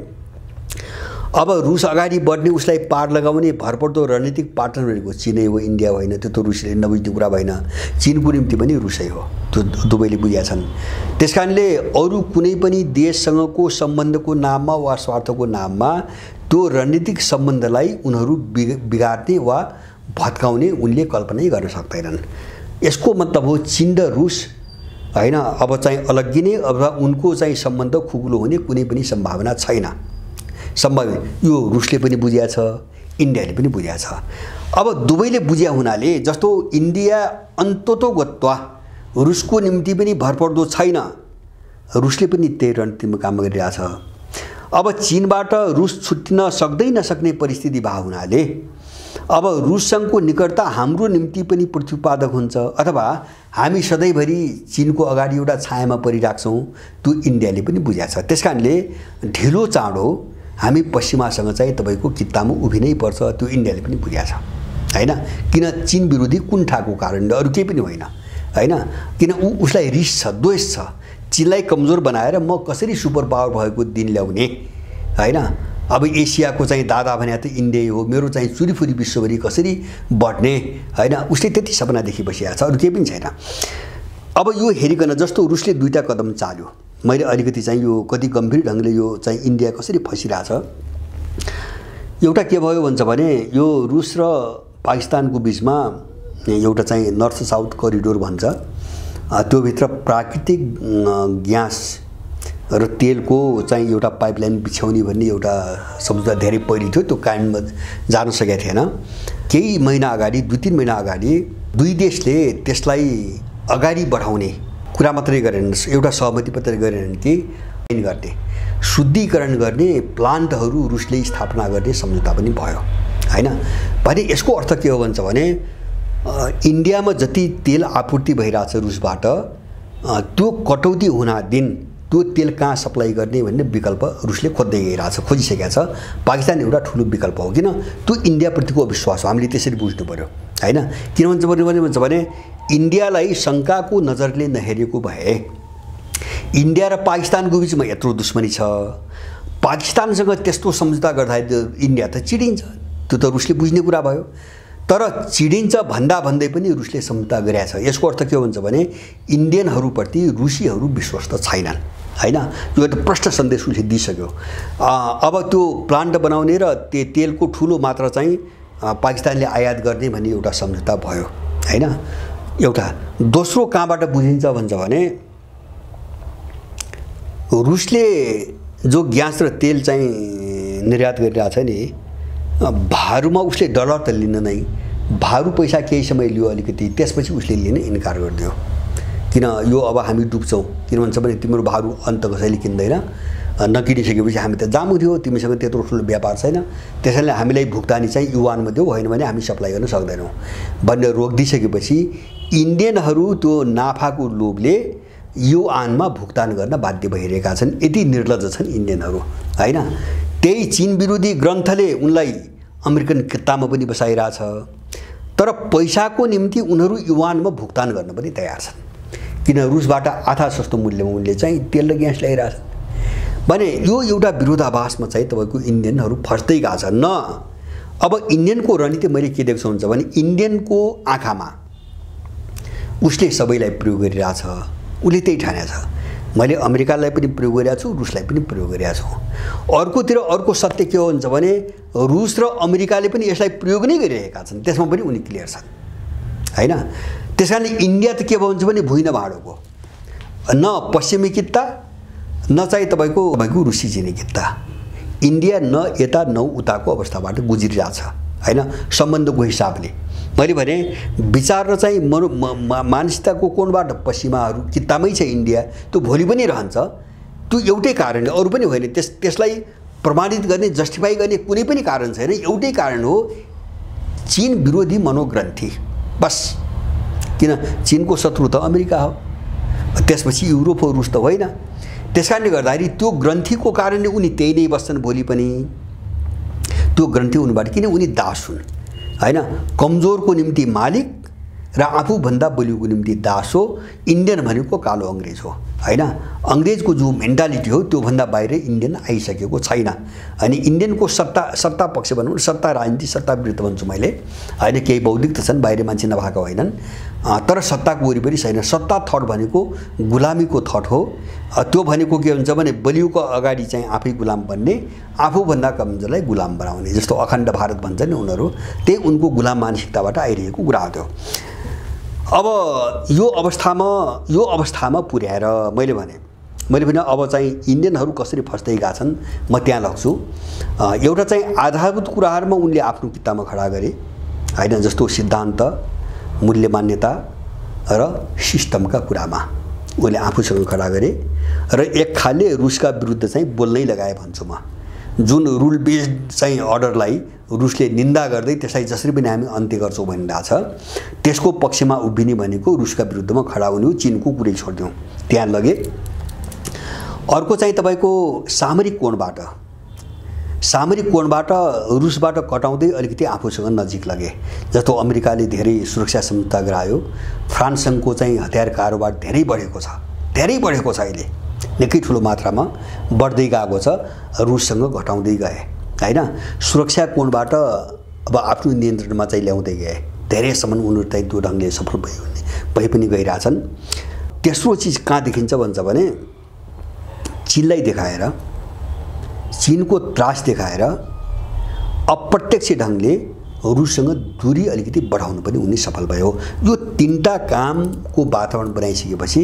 अब रुस अगाडि बढ्ने, उसलाई पार लगाउने भरपर्दो रणनीतिक पार्टनर भनेको चिनै हो, इन्डिया होइन। त्यो त रुसले नबुझ्ने कुरा भएन, चिनको निम्ति पनि रुसै हो, त्यो दुवैले बुझेका छन्। त्यसकारणले अरू कुनै पनि देशसँगको सम्बन्धको नाममा वा स्वार्थको नाममा त्यो रणनीतिक सम्बन्धलाई उनीहरू बिगार्ने वा भत्काउने उनले कल्पनै गर्न सक्दैनन्। यसको मतलब हो चीन र रुस हैन अब चाहिँ अलग्गिने, अब उनको चाहिँ सम्बन्ध खुकुलो हुने कुनै पनि सम्भावना छैन। सम्भव यो रुसले पनि बुझेको छ, इन्डियाले पनि बुझेको छ। अब दुवैले बुझ्या हुनाले जस्तो इन्डिया अन्ततोगत्वा रुसको निम्ति पनि भरपर्दो छैन, रुसले पनि त्यही रणनीतिमा काम गरिरहेछ। अब चीनबाट रुस छुट्टिन सक्ने परिस्थिति भएको हुनाले अब रुससँगको निकटता हाम्रो निम्ति पनि प्रतिपादक हुन्छ, अथवा हामी सधैँभरि चीनको अगाडि एउटा छायामा परिराख्छौँ, त्यो इन्डियाले पनि बुझेको छ। त्यसकारणले ढिलो चाँडो हामी पश्चिमासँग चाहिँ तपाईँको कित्तामा उभिनै पर्छ, त्यो इन्डियाले पनि बुझेको छ हैन। किन चीन विरोधी कुण्ठाको कारणले, अरू केही पनि होइन हैन। किन उसलाई रिस छ, द्वेष छ, चीनलाई कमजोर बनाएर म कसरी सुपर पावर भएको दिन ल्याउने हैन। अब एसियाको चाहिँ दादा भने त इन्डिया हो, मेरो चाहिँ चुरीफुरी विश्वभरि कसरी बढ्ने हैन, उसले त्यति सपना देखि बसिरहेको छ, अरू केही पनि छैन। अब यो हेरिकन जस्तो रुसले 2टा कदम चाल्यो, मैले अलिकति चाहिँ यो कति गम्भीर ढङ्गले यो चाहिँ इन्डिया कसरी फसिरहेछ। एउटा के भयो भन्छ भने, यो रुस र पाकिस्तानको बिचमा एउटा चाहिँ नर्थ साउथ करिडोर भन्छ, त्यो भित्र प्राकृतिक ग्यास र तेलको चाहिँ एउटा पाइपलाइन बिछ्याउने भन्ने एउटा सम्झौता धेरै पहिले थियो, त्यो कायममा जान सकेको थिएन। केही महिना अगाडि 2-3 महिना अगाडि दुई देशले त्यसलाई अगाडि बढाउने कुरा मात्रै गरेनन्, एउटा सहमति पत्र गरेनन् कि गर्ने शुद्धिकरण गर्ने प्लान्टहरू रुसले स्थापना गर्ने सम्झौता पनि भयो हैन। भने यसको अर्थ के हो भन्छ भने इन्डियामा जति तेल आपूर्ति भइरहेछ रुसबाट त्यो कटौती हुन दिन त्यो तेल कहाँ सप्लाई गर्ने भन्ने विकल्प रुसले खोज्दै गइरहेछ, खोजिसकेको छ। पाकिस्तान एउटा ठुलो विकल्प हो, किन त्यो इन्डियाप्रतिको अविश्वास हो, हामीले त्यसरी बुझ्नु पर्यो हैन। किन भन्छ भने इन्डियालाई शङ्काको नजरले नहेरेको भए इन्डिया र पाकिस्तानको बिचमा यत्रो दुश्मनी छ, पाकिस्तानसँग त्यस्तो सम्झौता गर्दा इन्डिया त चिडिन्छ, त्यो त रुसले बुझ्ने कुरा भयो। तर चिडिन्छ भन्दै पनि रुसले सम्झौता गरेको छ। यसको अर्थ के हो भन्छ भने इन्डियनहरूप्रति रुसीहरू विश्वस्त छैनन् हैन। यो त प्रष्ट सन्देश उसले दिइसक्यो। अब त्यो प्लान्ट बनाउने र तेलको ठुलो मात्रा चाहिँ पाकिस्तानले आयात गर्ने भन्ने एउटा सम्झौता भयो हैन। एउटा दोस्रो कहाँबाट बुझिन्छ भन्छ भने रुसले जो ग्यास र तेल चाहिँ निर्यात गरिरहेको छ नि, भारूमा उसले डलर त लिन नै, भारू पैसा केही समय लियो अलिकति, त्यसपछि उसले लिन इन्कार गरिदियो। किन यो अब हामी डुब्छौँ, किन भन्छ भने तिम्रो भारू अन्त कसैले किन्दैन, नकिनिसकेपछि हामी त जामु थियो, तिमीसँग त्यत्रो ठुलो व्यापार छैन, त्यसैले हामीलाई भुक्तानी चाहिँ युवानमा देऊ, होइन भने हामी सप्लाई गर्न सक्दैनौँ भनेर रोकिदिइसकेपछि इन्डियनहरू त्यो नाफाको लोभले युआनमा भुक्तान गर्न बाध्य भइरहेका छन्। यति निर्लज्ज छन् इन्डियनहरू हैन। त्यही चीन विरोधी ग्रन्थले उनलाई अमेरिकन किताबमा पनि बसाइरहेछ, तर पैसाको निम्ति उनीहरू युआनमा भुक्तान गर्न पनि तयार छन्, किन रुसबाट आधा सस्तो मूल्यमा उनले चाहिँ तेल र ग्यास ल्याइरहेछन् भने यो एउटा विरोधाभासमा चाहिँ तपाईँको इन्डियनहरू फस्दै गएको छ न। अब इन्डियनको रणनीति मैले के देख्छु हुन्छ भने इन्डियनको आँखामा उसले सबैलाई प्रयोग गरिरहेछ, उसले त्यही ठानेको छ, मैले अमेरिकालाई पनि प्रयोग गरेको छु, रुसलाई पनि प्रयोग गरेको छु। अर्कोतिर अर्को सत्य के हो भन्छ भने रुस र अमेरिकाले पनि यसलाई प्रयोग नै गरिरहेका छन्, त्यसमा पनि उनी क्लियर छन् हैन। त्यसकारणले इन्डिया त के भन्छ भने भुइँ भाँडोको न पश्चिमी किता न चाहिँ तपाईँको रुसी चिनी किता, इन्डिया न यता न उताको अवस्थाबाट गुज्रिरहेछ हैन। सम्बन्धको हिसाबले मैले भने विचार र चाहिँ मानसिकताको कोणबाट पश्चिमाहरू कितामै छ इन्डिया, त्यो भोलि पनि रहन्छ। त्यो एउटै कारणले, अरू पनि होइन, त्यसलाई प्रमाणित गर्ने जस्टिफाई गर्ने कुनै पनि कारण छैन। एउटै कारण हो चीन विरोधी मनोग्रन्थि बस। किन चीनको शत्रु त अमेरिका हो, त्यसपछि युरोप हो, रुस त होइन। त्यसकारणले गर्दाखेरि त्यो ग्रन्थीको कारणले उनी त्यही नै बस्छन् भोलि पनि। त्यो ग्रन्थि उनीबाट किन उनी दास हुन् हैन। कमजोरको निम्ति मालिक र आफूभन्दा बलियोको निम्ति दास हो। इन्डियन भनेको कालो अङ्ग्रेज हो हैन। अङ्ग्रेजको जो मेन्टालिटी हो त्योभन्दा बाहिर इन्डियन आइसकेको छैन। अनि इन्डियनको सत्ता पक्ष भनौँ, सत्ता राजनीति, सत्ता विरुद्ध भन्छु मैले हैन। केही बौद्धिक त छन्, बाहिर मान्छे नभएका होइनन्, तर सत्ताको वरिपरि छैन। सत्ता थट भनेको गुलामीको थट हो। त्यो भनेको के हुन्छ भने बलियोको अगाडि चाहिँ आफै गुलाम बन्ने, आफूभन्दा कमजोरलाई गुलाम बनाउने, जस्तो अखण्ड भारत भन्छ नि उनीहरू, त्यही उनको गुलाम मानसिकताबाट आइरहेको कुरा हो। अब यो अवस्थामा पुर्याएर मैले भने अब चाहिँ इन्डियनहरू कसरी फस्दै गएका छन् म त्यहाँ लग्छु। एउटा चाहिँ आधारभूत कुराहरूमा उनले आफ्नो किताबमा खडा गरे हैन, जस्तो सिद्धान्त, मूल्य मान्यता र सिस्टमका कुरामा उनले आफूसँग खडा गरे र एक खालले रुसका विरुद्ध चाहिँ बोल्नै लगाए भन्छु म। जुन रुल बेस्ड चाहिँ अर्डरलाई रुसले निन्दा गर्दै त्यसलाई जसरी पनि हामी अन्त्य गर्छौँ भनिरहेछ, त्यसको पक्षमा उभिने भनेको रुसका विरुद्धमा खडा हुने हो। चीनको कुरै छोडिदिउँ, त्यहाँ लगे। अर्को चाहिँ तपाईँको सामरिक कोणबाट रुसबाट कटाउँदै अलिकति आफूसँग नजिक लगे। जस्तो अमेरिकाले धेरै सुरक्षा सम्झौता गरायो, फ्रान्ससँगको चाहिँ हतियार कारोबार धेरै बढेको छ अहिले, निकै ठुलो मात्रामा बढ्दै गएको छ, रुससँग घटाउँदै गए हैन। सुरक्षा कोणबाट अब आफ्नो नियन्त्रणमा चाहिँ ल्याउँदै गए, धेरैसम्म उनीहरू चाहिँ त्यो ढङ्गले सफल भइ पनि गइरहेछन्। तेस्रो चिज कहाँ देखिन्छ भन्छ भने चीनलाई देखाएर, चीनको त्रास देखाएर अप्रत्यक्ष ढङ्गले रुससँग दूरी अलिकति बढाउनु पनि उनी सफल भयो। यो तीनटा कामको वातावरण बनाइसकेपछि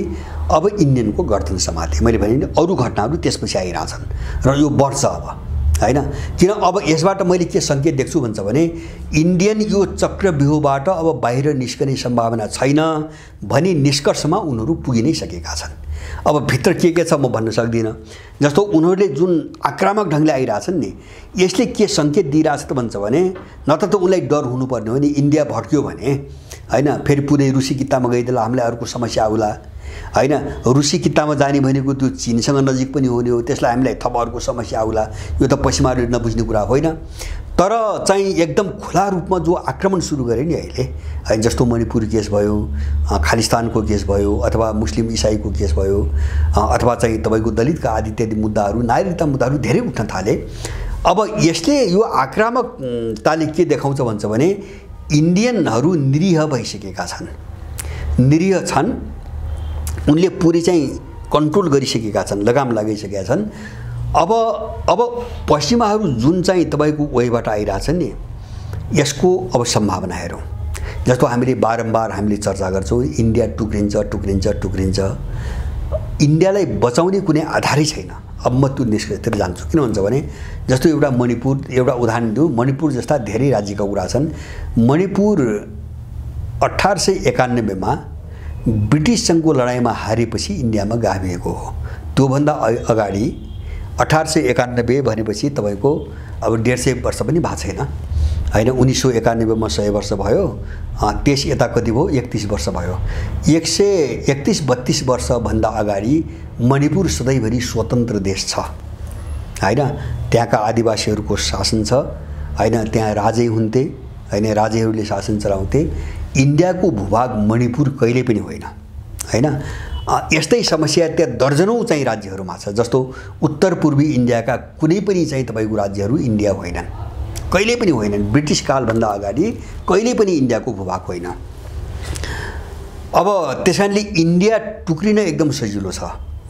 अब इन्डियनको गर्दन समाते। मैले भने नि अरू घटनाहरू त्यसपछि आइरहेछन् र यो बढ्छ अब, हैन? किन अब यसबाट मैले के सङ्केत देख्छु भन्छ भने इन्डियन यो चक्रव्यूहबाट अब बाहिर निस्कने सम्भावना छैन भनी निष्कर्षमा उनीहरू पुगि नै सकेका छन्। अब भित्र के छ म भन्न सक्दिनँ। जस्तो उनीहरूले जुन आक्रामक ढङ्गले आइरहेछन् नि, यसले के सङ्केत दिइरहेछ त भन्छ भने न त उनलाई डर हुनुपर्ने हो नि इन्डिया भड्क्यो भने, हैन? फेरि पुरै रुसी कित्तामा गइदिएला हामीलाई अर्को समस्या आउला, हैन? रुसी कित्तामा जाने भनेको त्यो चीनसँग नजिक पनि हुने हो, त्यसलाई हामीलाई थप अर्को समस्या आउला। यो त पश्चिमाहरूले नबुझ्ने कुरा होइन। तर चाहिँ एकदम खुला रूपमा जो आक्रमण सुरु गरे नि अहिले, है, जस्तो मणिपुर केस भयो, खालिस्तानको केस भयो, अथवा मुस्लिम इसाईको केस भयो, अथवा चाहिँ तपाईँको दलितका आदि इत्यादि मुद्दाहरू, नागरिकता मुद्दाहरू धेरै उठ्न थाले। अब यसले यो आक्रामकताले के देखाउँछ भन्छ भने इन्डियनहरू निरीह भइसकेका छन्, निरीह छन्, उनले पुरै चाहिँ कन्ट्रोल गरिसकेका छन्, लगाम लगाइसकेका छन्। अब पश्चिमाहरू जुन चाहिँ तपाईँको वेबाट आइरहेछन् नि, यसको अब सम्भावना हेरौँ। जस्तो हामीले बारम्बार हामीले चर्चा गर्छौँ इन्डिया टुक्रिन्छ टुक्रिन्छ टुक्रिन्छ, इन्डियालाई बचाउने कुनै आधारै छैन। अब म त्यो निष्कर्षतिर जान्छु। किन भन्छ भने जस्तो एउटा मणिपुर, एउटा उदाहरण दिउँ, मणिपुर जस्ता धेरै राज्यका कुरा छन्। मणिपुर 1891 मा ब्रिटिससँगको लडाइँमा हारेपछि इन्डियामा गाभिएको हो। त्योभन्दा अगाडि 1891 भनेपछि तपाईँको अब 150 वर्ष पनि भएको छैन, हैन? 1991 मा 100 वर्ष भयो, त्यस यता कति भयो? 31 वर्ष भयो। 131-32 वर्षभन्दा अगाडि मणिपुर सधैँभरि स्वतन्त्र देश छ, हैन? त्यहाँका आदिवासीहरूको शासन छ, हैन? त्यहाँ राजै हुन्थे, हैन? राजेहरूले शासन चलाउँथे। इन्डियाको भूभाग मणिपुर कहिले पनि होइन, हैन? यस्तै समस्या त्यहाँ दर्जनौँ चाहिँ राज्यहरूमा छ। जस्तो उत्तर पूर्वी इन्डियाका कुनै पनि चाहिँ तपाईँको राज्यहरू इन्डिया होइनन्, कहिले पनि होइनन्। ब्रिटिस कालभन्दा अगाडि कहिले पनि इन्डियाको भूभाग होइन। अब त्यसकारणले इन्डिया टुक्रिन एकदम सजिलो छ,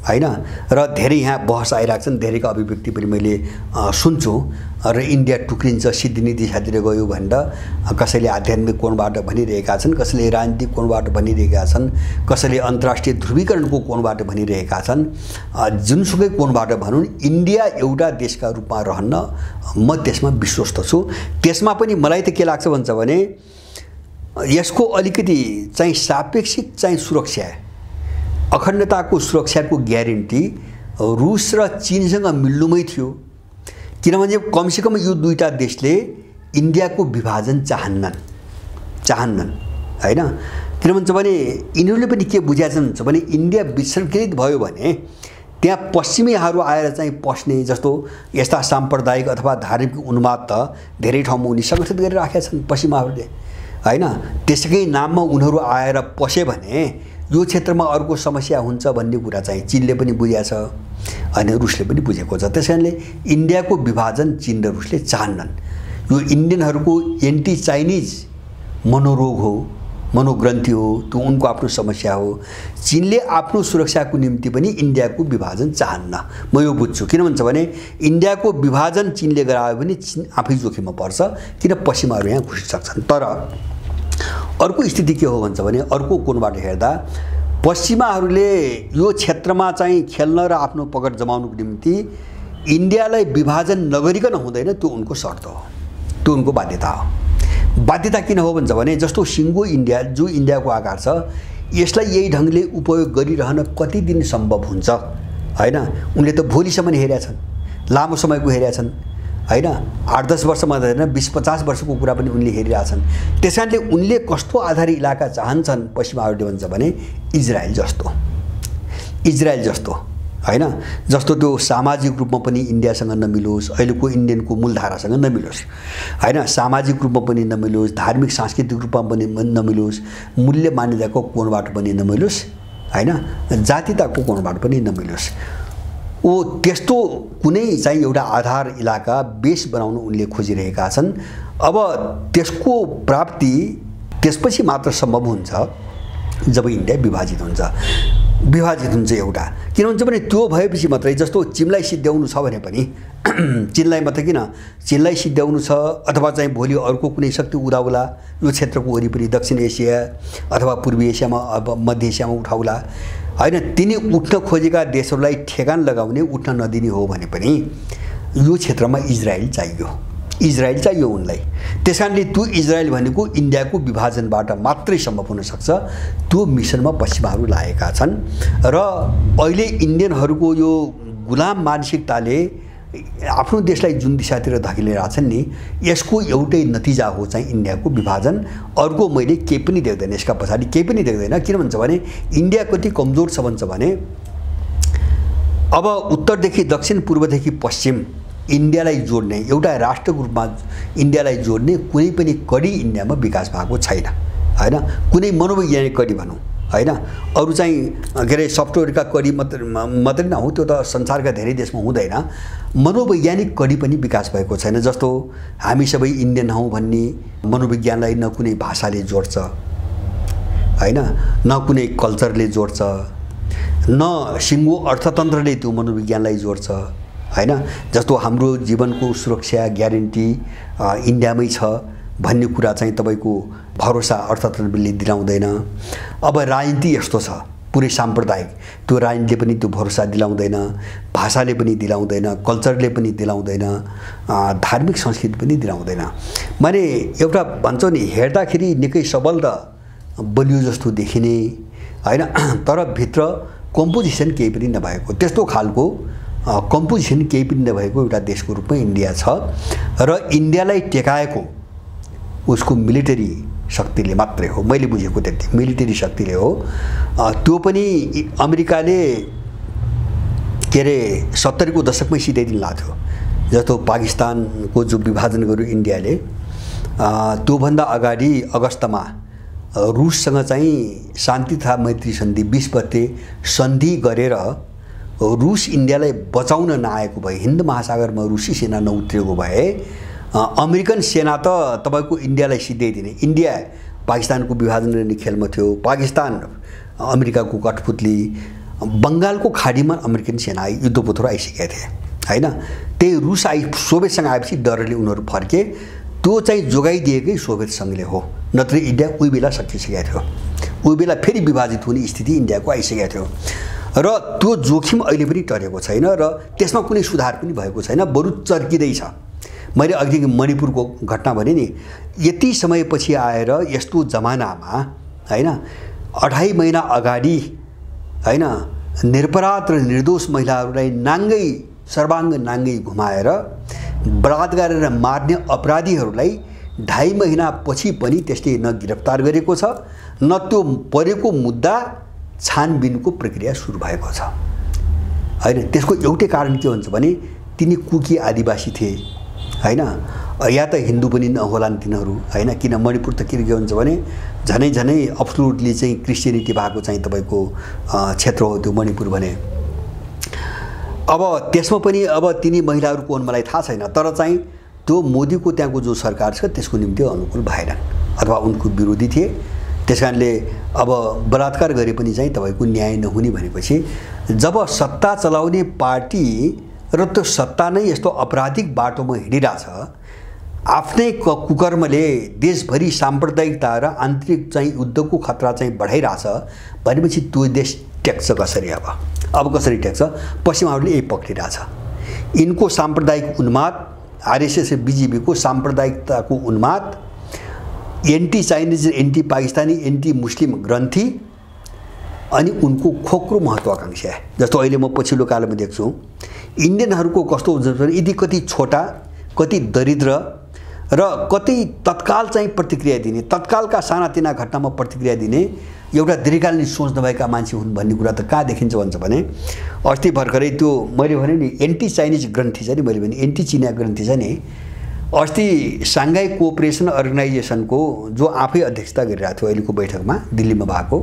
हैन? र धेरै यहाँ बहस आइरहेको छन्, धेरैका अभिव्यक्ति पनि मैले सुन्छु। र इन्डिया टुक्रिन्छ, सिद्धिनी दिशातिर गयो भनेर कसैले आध्यात्मिक कोणबाट भनिरहेका छन्, कसैले राजनीतिक कोणबाट भनिरहेका छन्, कसैले अन्तर्राष्ट्रिय ध्रुवीकरणको कोणबाट भनिरहेका छन्। जुनसुकै कोणबाट भनौँ, इन्डिया एउटा देशका रूपमा रहन्न म त्यसमा विश्वस्त छु। त्यसमा पनि मलाई त के लाग्छ भन्छ भने यसको अलिकति चाहिँ सापेक्षिक चाहिँ सुरक्षा, अखण्डताको सुरक्षाको ग्यारेन्टी रुस र चीनसँग मिल्नुमै थियो। किनभने कमसेकम यो दुईटा देशले इन्डियाको विभाजन चाहन्नन्, हैन? किन भन्छ भने यिनीहरूले पनि के बुझेका छन् भन्छ भने इन्डिया विसङ्गठित भयो भने त्यहाँ पश्चिमीहरू आएर चाहिँ पस्ने, जस्तो यस्ता साम्प्रदायिक अथवा धार्मिक उन्माद त धेरै ठाउँमा उनी सङ्गठित गरिराखेका छन् पश्चिमाहरूले, हैन? त्यसकै नाममा उनीहरू आएर पसे भने यो क्षेत्रमा अर्को समस्या हुन्छ भन्ने कुरा चाहिँ चीनले पनि बुझेको छ, अनि रुसले पनि बुझेको छ। त्यसैले इन्डियाको विभाजन चीन र रुसले चाहन्नन्। यो इन्डियनहरूको एन्टी चाइनिज मनोरोग हो, मनोग्रन्थि हो, त्यो उनको आफ्नो समस्या हो। चीनले आफ्नो सुरक्षाको निम्ति पनि इन्डियाको विभाजन चाहन्न, म यो बुझ्छु। किन भन्छ भने इन्डियाको विभाजन चीनले गरायो भने चीन आफै जोखिममा पर्छ, किन पश्चिमाहरू यहाँ घुसिन सक्छन्। तर अर्को स्थिति के हो भन्छ भने अर्को कोणबाट हेर्दा पश्चिमाहरूले यो क्षेत्रमा चाहिँ खेल्न र आफ्नो पकड जमाउनुको निम्ति इन्डियालाई विभाजन नगरिकन हुँदैन, त्यो उनको शर्त हो, त्यो उनको बाध्यता हो। बाध्यता किन हो भन्छ भने जस्तो सिङ्गो इन्डिया जो इन्डियाको आकार छ, यसलाई यही ढङ्गले उपयोग गरिरहन कति दिन सम्भव हुन्छ, हैन? उनले त भोलिसम्म हेरेका छन्, लामो समयको हेरेका छन्, हैन? 8-10 वर्षमा होइन 20-50 वर्षको कुरा पनि उनले हेरिरहेछन्। त्यसकारणले उनले कस्तो आधारित इलाका चाहन्छन् पश्चिमाहरूले भन्छ भने इजरायल जस्तो, हैन? जस्तो त्यो सामाजिक रूपमा पनि इन्डियासँग नमिलोस्, अहिलेको इन्डियनको मूलधारासँग नमिलोस्, हैन? सामाजिक रूपमा पनि नमिलोस्, धार्मिक सांस्कृतिक रूपमा पनि नमिलोस्, मूल्य मान्यताको कोणबाट पनि नमिलोस्, हैन? जातीयताको कोणबाट पनि नमिलोस्। ओ त्यस्तो कुनै चाहिँ एउटा आधार इलाका बेस बनाउन उनले खोजिरहेका छन्। अब त्यसको प्राप्ति त्यसपछि मात्र सम्भव हुन्छ जब इन्डिया विभाजित हुन्छ। विभाजित हुन्छ एउटा। किन हुन्छ भने त्यो भएपछि मात्रै, जस्तो चीनलाई सिद्ध्याउनु छ भने पनि चीनलाई मात्रै किन, चीनलाई सिद्ध्याउनु छ अथवा चाहिँ भोलि अर्को कुनै शक्ति उदाउला यो क्षेत्रको वरिपरि, दक्षिण एसिया अथवा पूर्वी एसियामा, मध्य एसियामा उठाउला होइन, तिनी उठ्न खोजेका देशहरूलाई ठेगान लगाउने, उठ्न नदिने हो भने पनि यो क्षेत्रमा इजरायल चाहियो उनलाई। त्यस कारणले त्यो इजरायल भनेको इन्डियाको विभाजनबाट मात्रै सम्भव हुन सक्छ। त्यो मिसनमा पश्चिमाहरू लागेका छन् र अहिले इन्डियनहरूको यो गुलाम मानसिकताले आफ्नो देशलाई जुन दिशातिर धकेलिरहेछन् नि, यसको एउटै नतिजा हो चाहिँ इन्डियाको विभाजन। अर्को मैले केही पनि देख्दैन, यसका पछाडि केही पनि देख्दैन। किन भन्छ भने इन्डिया कति कमजोर छ भन्छ भने अब उत्तरदेखि दक्षिण, पूर्वदेखि पश्चिम इन्डियालाई जोड्ने, एउटा राष्ट्रको रूपमा इन्डियालाई जोड्ने कुनै पनि कडी इन्डियामा विकास भएको छैन होइन। कुनै मनोवैज्ञानिक कडी भनौँ होइन, अरू चाहिँ के अरे सफ्टवेयरका कडी मात्रै नहुँ, त्यो त संसारका धेरै देशमा हुँदैन। मनोवैज्ञानिक कडी पनि विकास भएको छैन। जस्तो हामी सबै इन्डियन हौँ भन्ने मनोविज्ञानलाई न कुनै भाषाले जोड्छ होइन, न कुनै कल्चरले जोड्छ, न सिङ्गो अर्थतन्त्रले त्यो मनोविज्ञानलाई जोड्छ होइन। जस्तो हाम्रो जीवनको सुरक्षा ग्यारेन्टी इन्डियामै छ भन्ने कुरा चाहिँ तपाईँको भरोसा अर्थतन्त्रले दिलाउँदैन। अब राजनीति यस्तो छ पुरै साम्प्रदायिक, त्यो राजनीतिले पनि त्यो भरोसा दिलाउँदैन, भाषाले पनि दिलाउँदैन, कल्चरले पनि दिलाउँदैन, धार्मिक संस्कृति पनि दिलाउँदैन। माने एउटा भन्छौँ नि, हेर्दाखेरि निकै सबल र बलियो जस्तो देखिने होइन, तर भित्र कम्पोजिसन केही पनि नभएको, त्यस्तो खालको कम्पोजिसन केही पनि नभएको एउटा देशको रूपमा इन्डिया छ। र इन्डियालाई टेकाएको उसको मिलिटरी शक्तिले मात्रै हो, मैले बुझेको त्यति, मिलिटरी शक्तिले हो। त्यो पनि अमेरिकाले के अरे 70 को दशकमै सिधाइदिनु लाग्थ्यो। जस्तो पाकिस्तानको जो विभाजन गर्यो इन्डियाले, त्योभन्दा अगाडि अगस्तमा रुससँग चाहिँ शान्ति तथा मैत्री सन्धि 20 गते सन्धि गरेर रुस इन्डियालाई बचाउन नआएको भए, हिन्द महासागरमा रुसी सेना नउत्रिएको भए अमेरिकन सेना त तपाईँको इन्डियालाई सिध्याइदिने। इन्डिया पाकिस्तानको विभाजन गर्ने खेलमा थियो, पाकिस्तान अमेरिकाको कठपुतली, बङ्गालको खाडीमा अमेरिकन सेना युद्धपोतहरू आइसकेका थिए होइन। त्यही रुस सोभियतसँग आएपछि डरले उनीहरू फर्के, त्यो चाहिँ जोगाइदिएकै सोभियत सङ्घले हो, नत्र इन्डिया उही बेला सकिसकेको थियो। उही बेला फेरि विभाजित हुने स्थिति इन्डियाको आइसकेको थियो र त्यो जोखिम अहिले पनि टरेको छैन र त्यसमा कुनै सुधार पनि भएको छैन, बरु चर्किँदैछ। मैले अघि मणिपुरको घटना भने नि, यति समयपछि आएर यस्तो जमानामा होइन, 2.5 महिना अगाडि होइन, निरपराध र निर्दोष महिलाहरूलाई नाङ्गै सर्वाङ्ग नाङ्गै घुमाएर बलात्कार गरेर मार्ने अपराधीहरूलाई 2.5 महिनापछि पनि त्यसले न गिरफ्तार गरेको छ, न त्यो परेको मुद्दा छानबिनको प्रक्रिया सुरु भएको छ होइन। त्यसको एउटै कारण के हुन्छ भने तिनी कुकी आदिवासी थिए होइन, या त हिन्दू पनि नहोलान् तिनीहरू होइन। किन मणिपुर त के हुन्छ भने झनै झनै अब्सोल्युटली चाहिँ क्रिस्चियनिटी भएको चाहिँ तपाईँको क्षेत्र हो त्यो मणिपुर भने। अब त्यसमा पनि अब तिनी महिलाहरू कोन मलाई थाहा छैन, तर चाहिँ त्यो मोदीको त्यहाँको जो सरकार छ त्यसको निम्ति अनुकूल भएनन् अथवा उनको विरोधी थिए। त्यस कारणले अब बलात्कार गरे पनि चाहिँ तपाईँको न्याय नहुने भनेपछि जब सत्ता चलाउने पार्टी र त्यो सत्ता नै यस्तो आपराधिक बाटोमा हिँडिरहेछ, आफ्नै कुकर्मले देशभरि साम्प्रदायिकता र आन्तरिक चाहिँ युद्धको खतरा चाहिँ बढाइरहेछ भनेपछि त्यो देश टेक्छ कसरी? अब कसरी टेक्छ? पश्चिमाहरूले यही पक्रिरहेछ। यिनको साम्प्रदायिक उन्माद, आरएसएस बीजेपीको साम्प्रदायिकताको उन्माद, anti Chinese, anti Pakistani, anti Muslim ग्रन्थि अनि उनको खोक्रो महत्त्वाकांक्षा। जस्तो अहिले म पछिल्लो कालमा देख्छु इन्डियनहरूको कस्तो हुन्छ भने यदि कति छोटा, कति दरिद्र र कति तत्काल चाहिँ प्रतिक्रिया दिने, तत्कालका सानातिना घटनामा प्रतिक्रिया दिने एउटा दीर्घकालीन सोच नभएका मान्छे हुन् भन्ने कुरा त कहाँ देखिन्छ भन्छ भने अस्ति भर्खरै त्यो मैले भने नि एन्टी चाइनिज ग्रन्थि छ नि, मैले भने एन्टी चिना ग्रन्थि छ नि, अस्ति साङ्घाई कोअपरेसन अर्गनाइजेसनको जो आफै अध्यक्षता गरिरहेको थियो अहिलेको बैठकमा दिल्लीमा भएको,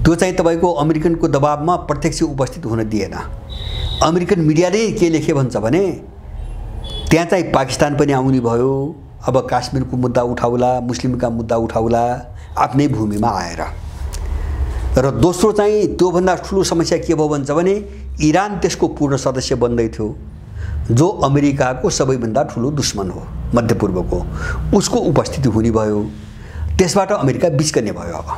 त्यो चाहिँ तपाईँको अमेरिकनको दबावमा प्रत्यक्ष उपस्थित हुन दिएन। अमेरिकन मिडियाले के लेखे भन्छ भने त्यहाँ चाहिँ पाकिस्तान पनि आउने भयो, अब काश्मीरको मुद्दा उठाउला, मुस्लिमका मुद्दा उठाउला आफ्नै भूमिमा आएर। र दोस्रो चाहिँ त्योभन्दा ठुलो समस्या के भयो भन्छ भने इरान त्यसको पूर्ण सदस्य बन्दै थियो, जो अमेरिकाको सबैभन्दा ठुलो दुश्मन हो मध्यपूर्वको, उसको उपस्थिति हुने भयो। त्यसबाट अमेरिका बिच्कने भयो। अब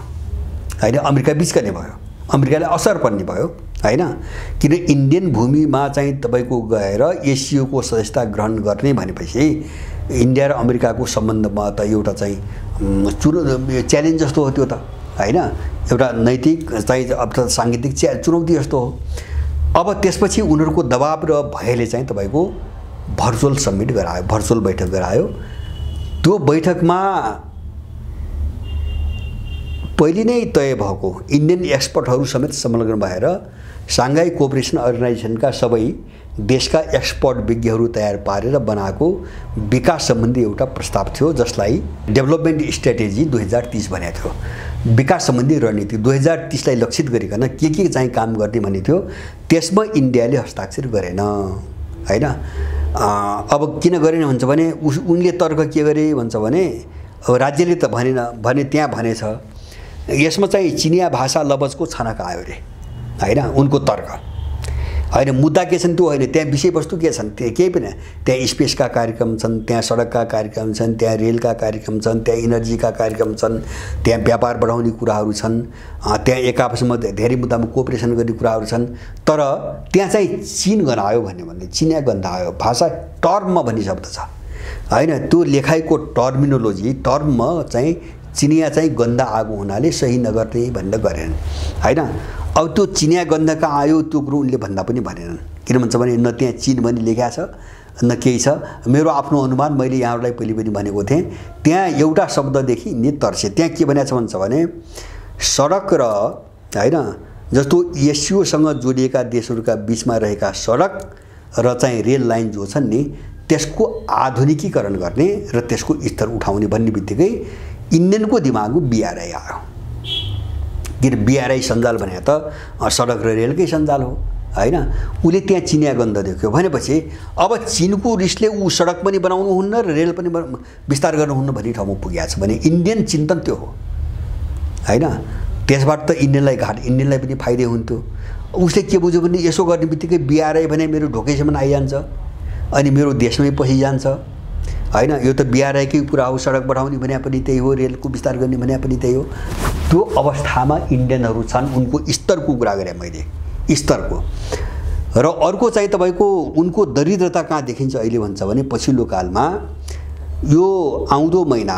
हैन, अमेरिका बिच्कने भयो, अमेरिकालाई असर पर्ने भयो हैन। किन इन्डियन भूमिमा चाहिँ तपाईको गएर एसियोको सदस्यता ग्रहण गर्ने भनेपछि इन्डिया र अमेरिकाको सम्बन्धमा त एउटा चाहिँ च्यालेन्ज जस्तो हो त्यो त हैन, एउटा नैतिक चाहिँ अब त सांगीतिक चुनौती जस्तो हो। अब त्यसपछि उनीहरूको दबाब र भयले चाहिँ तपाईको भर्चुअल समिट गरायो, भर्चुअल बैठक गरायो। त्यो बैठकमा पहिले नै तय भएको इन्डियन एक्सपर्टहरू समेत संलग्न भएर साङ्घाई कोअपरेसन अर्गनाइजेसनका सबै देशका एक्सपर्ट विज्ञहरू तयार पारेर बनाएको विकास सम्बन्धी एउटा प्रस्ताव थियो, जसलाई डेभलपमेन्ट स्ट्र्याटेजी 2030 भनेको थियो। विकास सम्बन्धी रणनीति 2030 लाई लक्षित गरिकन के चाहिँ काम गर्ने भन्ने थियो। त्यसमा इन्डियाले हस्ताक्षर गरेन हैन। अब किन गरेन भन्छ भने उनले तर्क के गरे भन्छ भने अब राज्यले त भने त्यहाँ भनेछ यसमा चाहिँ चिनिया भाषा लवजको छनक आयो रे हैन, उनको तर्क हैन। मुद्दा के छन् त्यो होइन, त्यहाँ विषयवस्तु के छन्, त्यो केही पनि। त्यहाँ स्पेसका कार्यक्रम छन्, त्यहाँ सडकका कार्यक्रम छन्, त्यहाँ रेलका कार्यक्रम छन्, त्यहाँ इनर्जीका कार्यक्रम छन्, त्यहाँ व्यापार बढाउने कुराहरू छन्, त्यहाँ एक आपसमा धेरै मुद्दामा कोअपरेसन गर्ने कुराहरू छन्। तर त्यहाँ चाहिँ चीन गनायो भन्ने चिनिया गन्धा आयो, भाषा टर्ममा भन्ने शब्द छ हैन। त्यो लेखाइको टर्मिनोलोजी टर्ममा चाहिँ चिनिया चाहिँ गन्धा आगो हुनाले सही नगर्ने भनेर गरेनन् हैन। अब त्यो चिनिया गन्ध कहाँ आयो त्यो कुरो उनले भन्दा पनि भनेनन्। किन भन्छ भने न त्यहाँ चीन भन्ने लेखा छ न केही छ। मेरो आफ्नो अनुमान मैले यहाँहरूलाई पहिले पनि भनेको थिएँ, त्यहाँ एउटा शब्ददेखि नि तर्से। त्यहाँ के भनेको छ भन्छ भने सडक र हैन, जस्तो एसियोसँग जोडिएका देशहरूका बीचमा रहेका सडक र चाहिँ रेल लाइन जो छन् नि त्यसको आधुनिकीकरण गर्ने र त्यसको स्तर उठाउने भन्ने बित्तिकै इन्डियनको दिमागमा बीआरआई आयो। किन बीआरआई सञ्जाल भने त सडक र रेलकै सञ्जाल हो हैन। उसले त्यहाँ चिनिया गन्ध देख्यो भनेपछि अब चीनको रिसले ऊ सडक पनि बनाउनुहुन्न र रेल पनि विस्तार गर्नुहुन्न भन्ने ठाउँमा पुगेको छ भने इन्डियन चिन्तन त्यो हो हैन। त्यसबाट त इन्डियनलाई इन्डियनलाई पनि फाइदा हुन्थ्यो। उसले के बुझ्यो भने यसो गर्ने बित्तिकै बीआरआई भने मेरो ढोकैसम्म आइजान्छ अनि मेरो देशमै पसिजान्छ हैन। यो त बीआरआईकै कुरा हो, सडक बढाउने भने पनि त्यही हो, रेलको विस्तार गर्ने भने पनि त्यही हो। त्यो अवस्थामा इन्डियनहरू छन्, उनको स्तरको कुरा गरेँ मैले, स्तरको। र अर्को चाहिँ तपाईको उनको दरिद्रता कहाँ देखिन्छ अहिले भन्छ भने पछिल्लो कालमा यो आउँदो महिना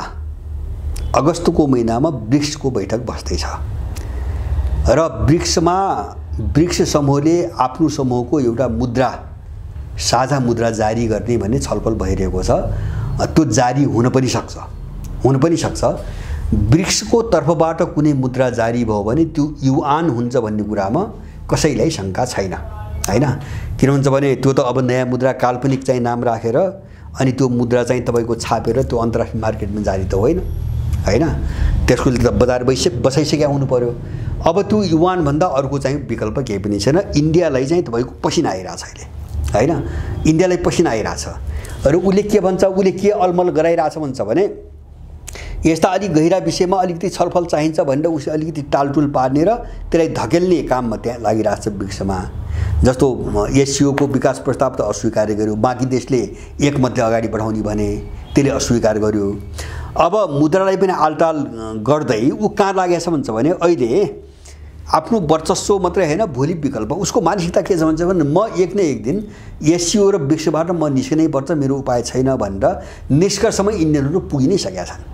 अगस्तको महिनामा ब्रिक्सको बैठक बस्दैछ र ब्रिक्स समूहले आफ्नो समूहको एउटा मुद्रा साझा मुद्रा जारी गर्ने भन्ने छलफल भइरहेको छ। त्यो जारी हुन पनि सक्छ। ब्रिक्सको तर्फबाट कुनै मुद्रा जारी भयो भने त्यो युआन हुन्छ भन्ने कुरामा कसैलाई शङ्का छैन हैन। किन भन्छ भने त्यो त अब नयाँ मुद्रा काल्पनिक चाहिँ नाम राखेर अनि त्यो मुद्रा चाहिँ तपाईको छापेर त्यो अन्तर्राष्ट्रिय मार्केटमा जारी त होइन हैन। त्यसको त बजार बसाइसक्या हुनु पर्यो। अब त्यो युआन भन्दा अर्को चाहिँ विकल्प केही पनि छैन। इन्डियालाई चाहिँ तपाईको पसिना आइरहेछ अहिले हैन, इन्डियालाई पसिना आइरहेछ र उसले के भन्छ, उसले के अलमल गराइरहेछ भन्छ भने यस्ता अलिक गहिरा विषयमा अलिकति छलफल चाहिन्छ भनेर उसले अलिकति टालटुल पार्ने र त्यसलाई धकेल्ने काममा त्यहाँ लागिरहेछ ब्रिक्समा। जस्तो एसियोको विकास प्रस्ताव त अस्वीकार गर्यो, बाँकी देशले एकमतले अगाडि बढाउने भने त्यसले अस्वीकार गर्यो। अब मुद्रालाई पनि आलटाल गर्दै ऊ कहाँ लागेछ भन्छ भने अहिले आफ्नो वर्चस्व मात्रै हैन भोलि विकल्प। उसको मानसिकता के छ भन्छ भने म एक न एक दिन एसियो र ब्रिक्सबाट म निस्किनै पर्छ, मेरो उपाय छैन भनेर निष्कर्षमा इन्डियनहरू पुगि नै सकेका छन्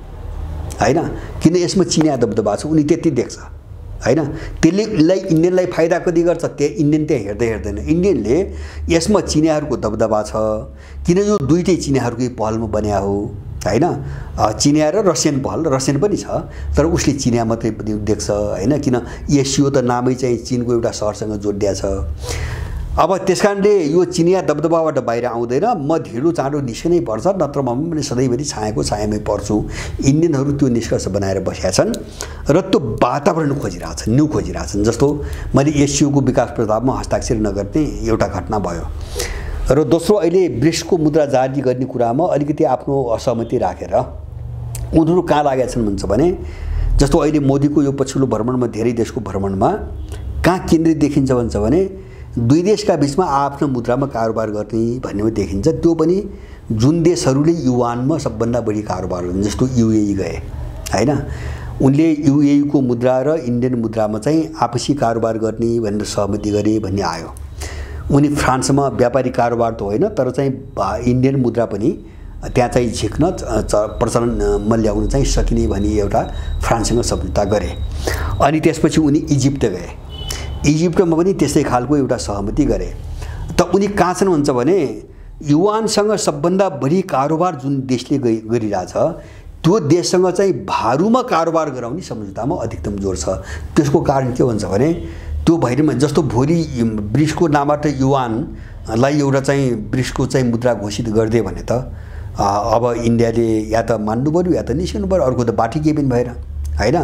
हैन। किन यसमा चिनिया दबदबा छ, उनी त्यति देख्छ हैन। त्यसलाई इन्डियनलाई फाइदा कति गर्छ त्यो इन्डियन त्यहाँ हेर्दैन। इन्डियनले यसमा चिनियाहरूको दबदबा छ, किन यो दुईटै चिनियाहरूकै पहलमा बन्या हो हैन। चिनिया र रसियन पहल, रसियन पनि छ तर उसले चिनिया मात्रै पनि देख्छ हैन। किन एसियो त नामै चाहिँ चीनको एउटा सहरसँग जोडिया छ। अब त्यसकारणले यो चिनिया दबदबाबाट बाहिर आउँदैन, म ढिलो चाँडो निस्किनै पर्छ, नत्र म पनि सधैँभरि छायामै पर्छु। इन्डियनहरू त्यो निष्कर्ष बनाएर बसेका छन् र त्यो वातावरण खोजिरहेछन्, न्यू खोजिरहेछन्। जस्तो मैले एसियोको विकास प्रस्तावमा हस्ताक्षर नगर्ने एउटा घटना भयो र दोस्रो अहिले ब्रिक्सको मुद्रा जारी गर्ने कुरामा अलिकति आफ्नो असहमति राखेर उनीहरू कहाँ लागेका छन् भन्छ भने जस्तो अहिले मोदीको यो पछिल्लो भ्रमणमा धेरै देशको भ्रमणमा कहाँ केन्द्रित देखिन्छ भन्छ भने दुई देशका बीचमा आफ्नो मुद्रामा कारोबार गर्ने भन्ने देखिन्छ। त्यो पनि जुन देशहरूले युआनमा सबभन्दा बढी कारोबार गर्ने, जस्तो युएई गए हैन, उनले युएई को मुद्रा र इन्डियन मुद्रामा चाहिँ आपसी कारोबार गर्ने भनेर सहमति गरे भन्ने आयो। उनी फ्रान्समा व्यापारिक कारोबार त होइन तर चाहिँ इन्डियन मुद्रा पनि त्यहाँ चाहिँ झिक्न प्रचलनमा ल्याउन चाहिँ सकिने भनी एउटा फ्रान्ससँग सम्झौता गरे। अनि त्यसपछि उनी इजिप्ट गए। इजिप्टमा पनि त्यस्तै खालको एउटा सहमति गरे। त उनी कहाँ छन् भन्छ भने युआनसँग सबभन्दा बढी कारोबार जुन देशले गरिरहेछ त्यो देशसँग चाहिँ भारूमा कारोबार गराउने सम्झौतामा अधिकतम जोड छ। त्यसको कारण के भन्छ भने त्यो भइरमा जस्तो भोलि ब्रिक्सको नामबाट युआनलाई एउटा चाहिँ ब्रिक्सको चाहिँ मुद्रा घोषित गरिदियो भने त अब इन्डियाले या त मान्नु पर्यो या त निस्किनु पर्यो, अर्को त बाटी केही पनि भएन हैन।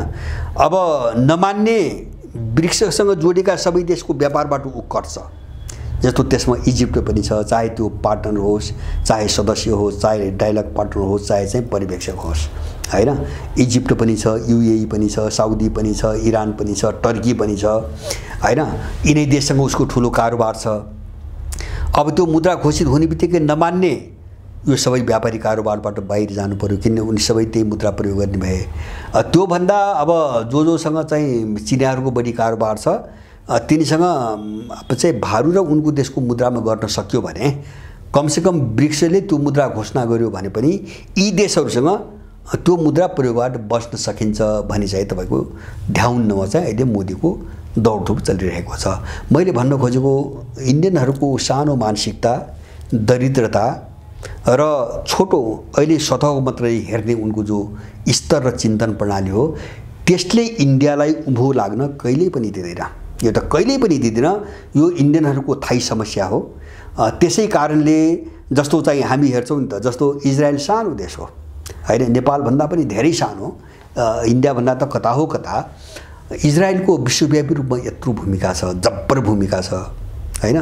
अब नमान्ने ब्रिक्ससँग जोडेका सबै देशको व्यापारबाट उ कट्छ। जस्तो त्यसमा इजिप्ट पनि छ, चाहे त्यो पार्टनर होस्, चाहे सदस्य होस्, चाहे डायलग पार्टनर होस्, चाहे चाहिँ पर्यवेक्षक होस् हैन। इजिप्ट पनि छ, युएई पनि छ, साउदी पनि छ, इरान पनि छ, टर्की पनि छ हैन। यिनै देशसँग उसको ठुलो कारोबार छ। अब त्यो मुद्रा घोषित हुने बित्तिकै नमान्ने यो सबै व्यापारिक कारोबारबाट बाहिर जानु पर्यो, किनभने उनी सबै त्यही मुद्रा प्रयोग गर्ने भए। त्यो भन्दा अब जोसँग चाहिँ चिनियाहरूको बढी कारोबार छ तिनीसँग चाहिँ भारु र उनको देशको मुद्रामा गर्न सक्यो भने कमसेकम ब्रिक्सले त्यो मुद्रा घोषणा गर्यो भने पनि यी देशहरूसँग त्यो मुद्रा प्रयोगबाट बच्न सकिन्छ भनी चाहिँ तपाईको ध्याउनमा चाहिँ अहिले मोदीको दौडधुप चलिरहेको छ। मैले भन्न खोजेको इन्डियनहरूको सानो मानसिकता, दरिद्रता र छोटो अहिले सतहको मात्रै हेर्ने उनको जो स्तर र चिन्तन प्रणाली हो त्यसले इन्डियालाई उँभो लाग्न कहिल्यै पनि दिँदैन। यो त कहिल्यै पनि दिँदैन। यो इन्डियनहरूको थाई समस्या हो। त्यसै कारणले जस्तो चाहिँ हामी हेर्छौँ नि त, जस्तो इजरायल सानो देश हो हैन, नेपालभन्दा पनि धेरै सानो, इन्डियाभन्दा त कता हो कता। इजरायलको विश्वव्यापी रूपमा यत्रो भूमिका छ, जब्बर भूमिका छ हैन।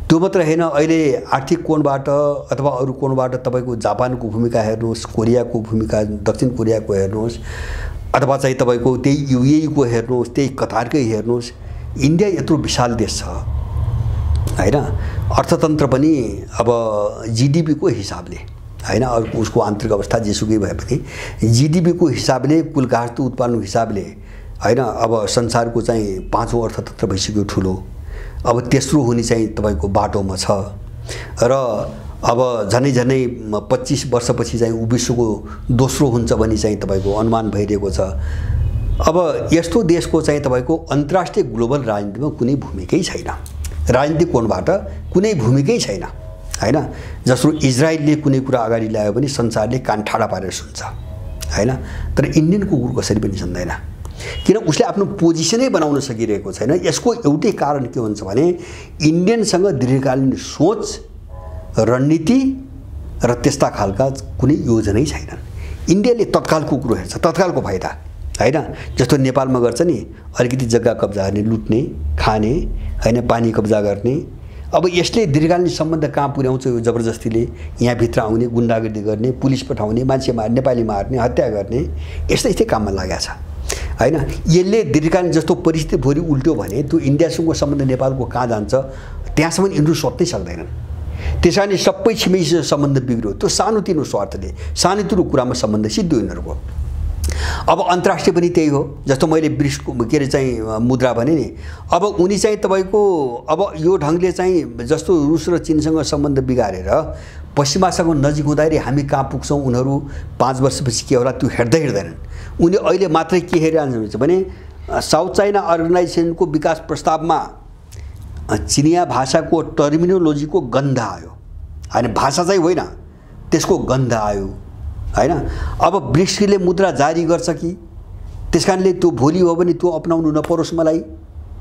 त्यो मात्र होइन, अहिले आर्थिक कोणबाट अथवा अरू कोणबाट तपाईको जापानको भूमिका हेर्नुहोस्, कोरियाको भूमिका, दक्षिण कोरियाको हेर्नुहोस्, अथवा चाहिँ तपाईको त्यही युएई को हेर्नुहोस्, त्यही कतारकै हेर्नुहोस्। इन्डिया यत्रो विशाल देश छ हैन। अर्थतन्त्र पनि अब जीडीपी को हिसाबले हैन, अरू उसको आन्तरिक अवस्था जेसुकै भए पनि जीडीपी को हिसाबले, कुल घाटु उत्पादनको हिसाबले हैन, अब संसारको चाहिँ पाँचौं अर्थतन्त्र भइसक्यो ठुलो। अब तेस्रो हुने चाहिँ तपाईको बाटोमा छ र अब झनै झनै 25 वर्षपछि चाहिँ विश्वको दोस्रो हुन्छ भनी चाहिँ तपाईको अनुमान भइरहेको छ। अब यस्तो देशको चाहिँ तपाईको अन्तर्राष्ट्रिय ग्लोबल राजनीतिमा कुनै भूमिकै छैन, राजनीतिक कोणबाट कुनै भूमिकै छैन हैन। जस्तो इजरायलले कुनै कुरा अगाडि ल्यायो भने संसारले कान ठाडा पारेर सुन्छ हैन, तर इन्डियनको कुरो कसरी पनि सुन्दैन, किन उसले आफ्नो पोजिसनै बनाउन सकिरहेको छैन। यसको एउटै कारण के हुन्छ भने इन्डियनसँग दीर्घकालीन सोच, रणनीति र त्यस्ता खालका कुनै योजनै छैनन्। इन्डियाले तत्कालको कुरो हेर्छ, तत्कालको फाइदा हैन। जस्तो नेपालमा गर्छ नि, अलिकति जग्गा कब्जा गर्ने, लुट्ने, खाने हैन, पानी कब्जा गर्ने। अब यसले दीर्घकालीन सम्बन्ध कहाँ पुर्याउँछ? यो जबरजस्तीले यहाँभित्र आउने, गुन्डागर्दी गर्ने, पुलिस पठाउने, मान्छे मार्ने, नेपाली मार्ने, हत्या गर्ने, यस्तै काममा लागेको छ हैन। यसले दीर्घकालीन जस्तो परिस्थिति भोलि उल्ट्यो भने त्यो इन्डियासँगको सम्बन्ध नेपालको कहाँ जान्छ त्यहाँसम्म यिनीहरू सोच्नै सक्दैनन्। त्यसैले सबै छिमेकीसँग सम्बन्ध बिग्रियो, त्यो सानोतिनो स्वार्थले, सानोतिनो कुरामा सम्बन्ध सिद्धियो यिनीहरूको। अब अन्तर्राष्ट्रिय पनि त्यही हो। जस्तो मैले ब्रिक्सको के अरे चाहिँ मुद्रा भने नि, अब उनी चाहिँ तपाईको अब यो ढङ्गले चाहिँ जस्तो रुस र चीनसँग सम्बन्ध बिगारेर पश्चिमासँग नजिक हुँदाखेरि हामी कहाँ पुग्छौँ, उनीहरू 5 वर्षपछि के होला त्यो हेर्दैनन्। उनी अहिले मात्रै के हेरिरहन्छ भने साउथ चाइना अर्गनाइजेसनको विकास प्रस्तावमा चिनिया भाषाको टर्मिनोलोजीको गन्ध आयो हैन, भाषा चाहिँ होइन त्यसको गन्ध आयो हैन। अब ब्रिक्सले मुद्रा जारी गर्छ कि त्यसकारणले त्यो भोलि हो भने त्यो अपनाउनु नपरोस् मलाई।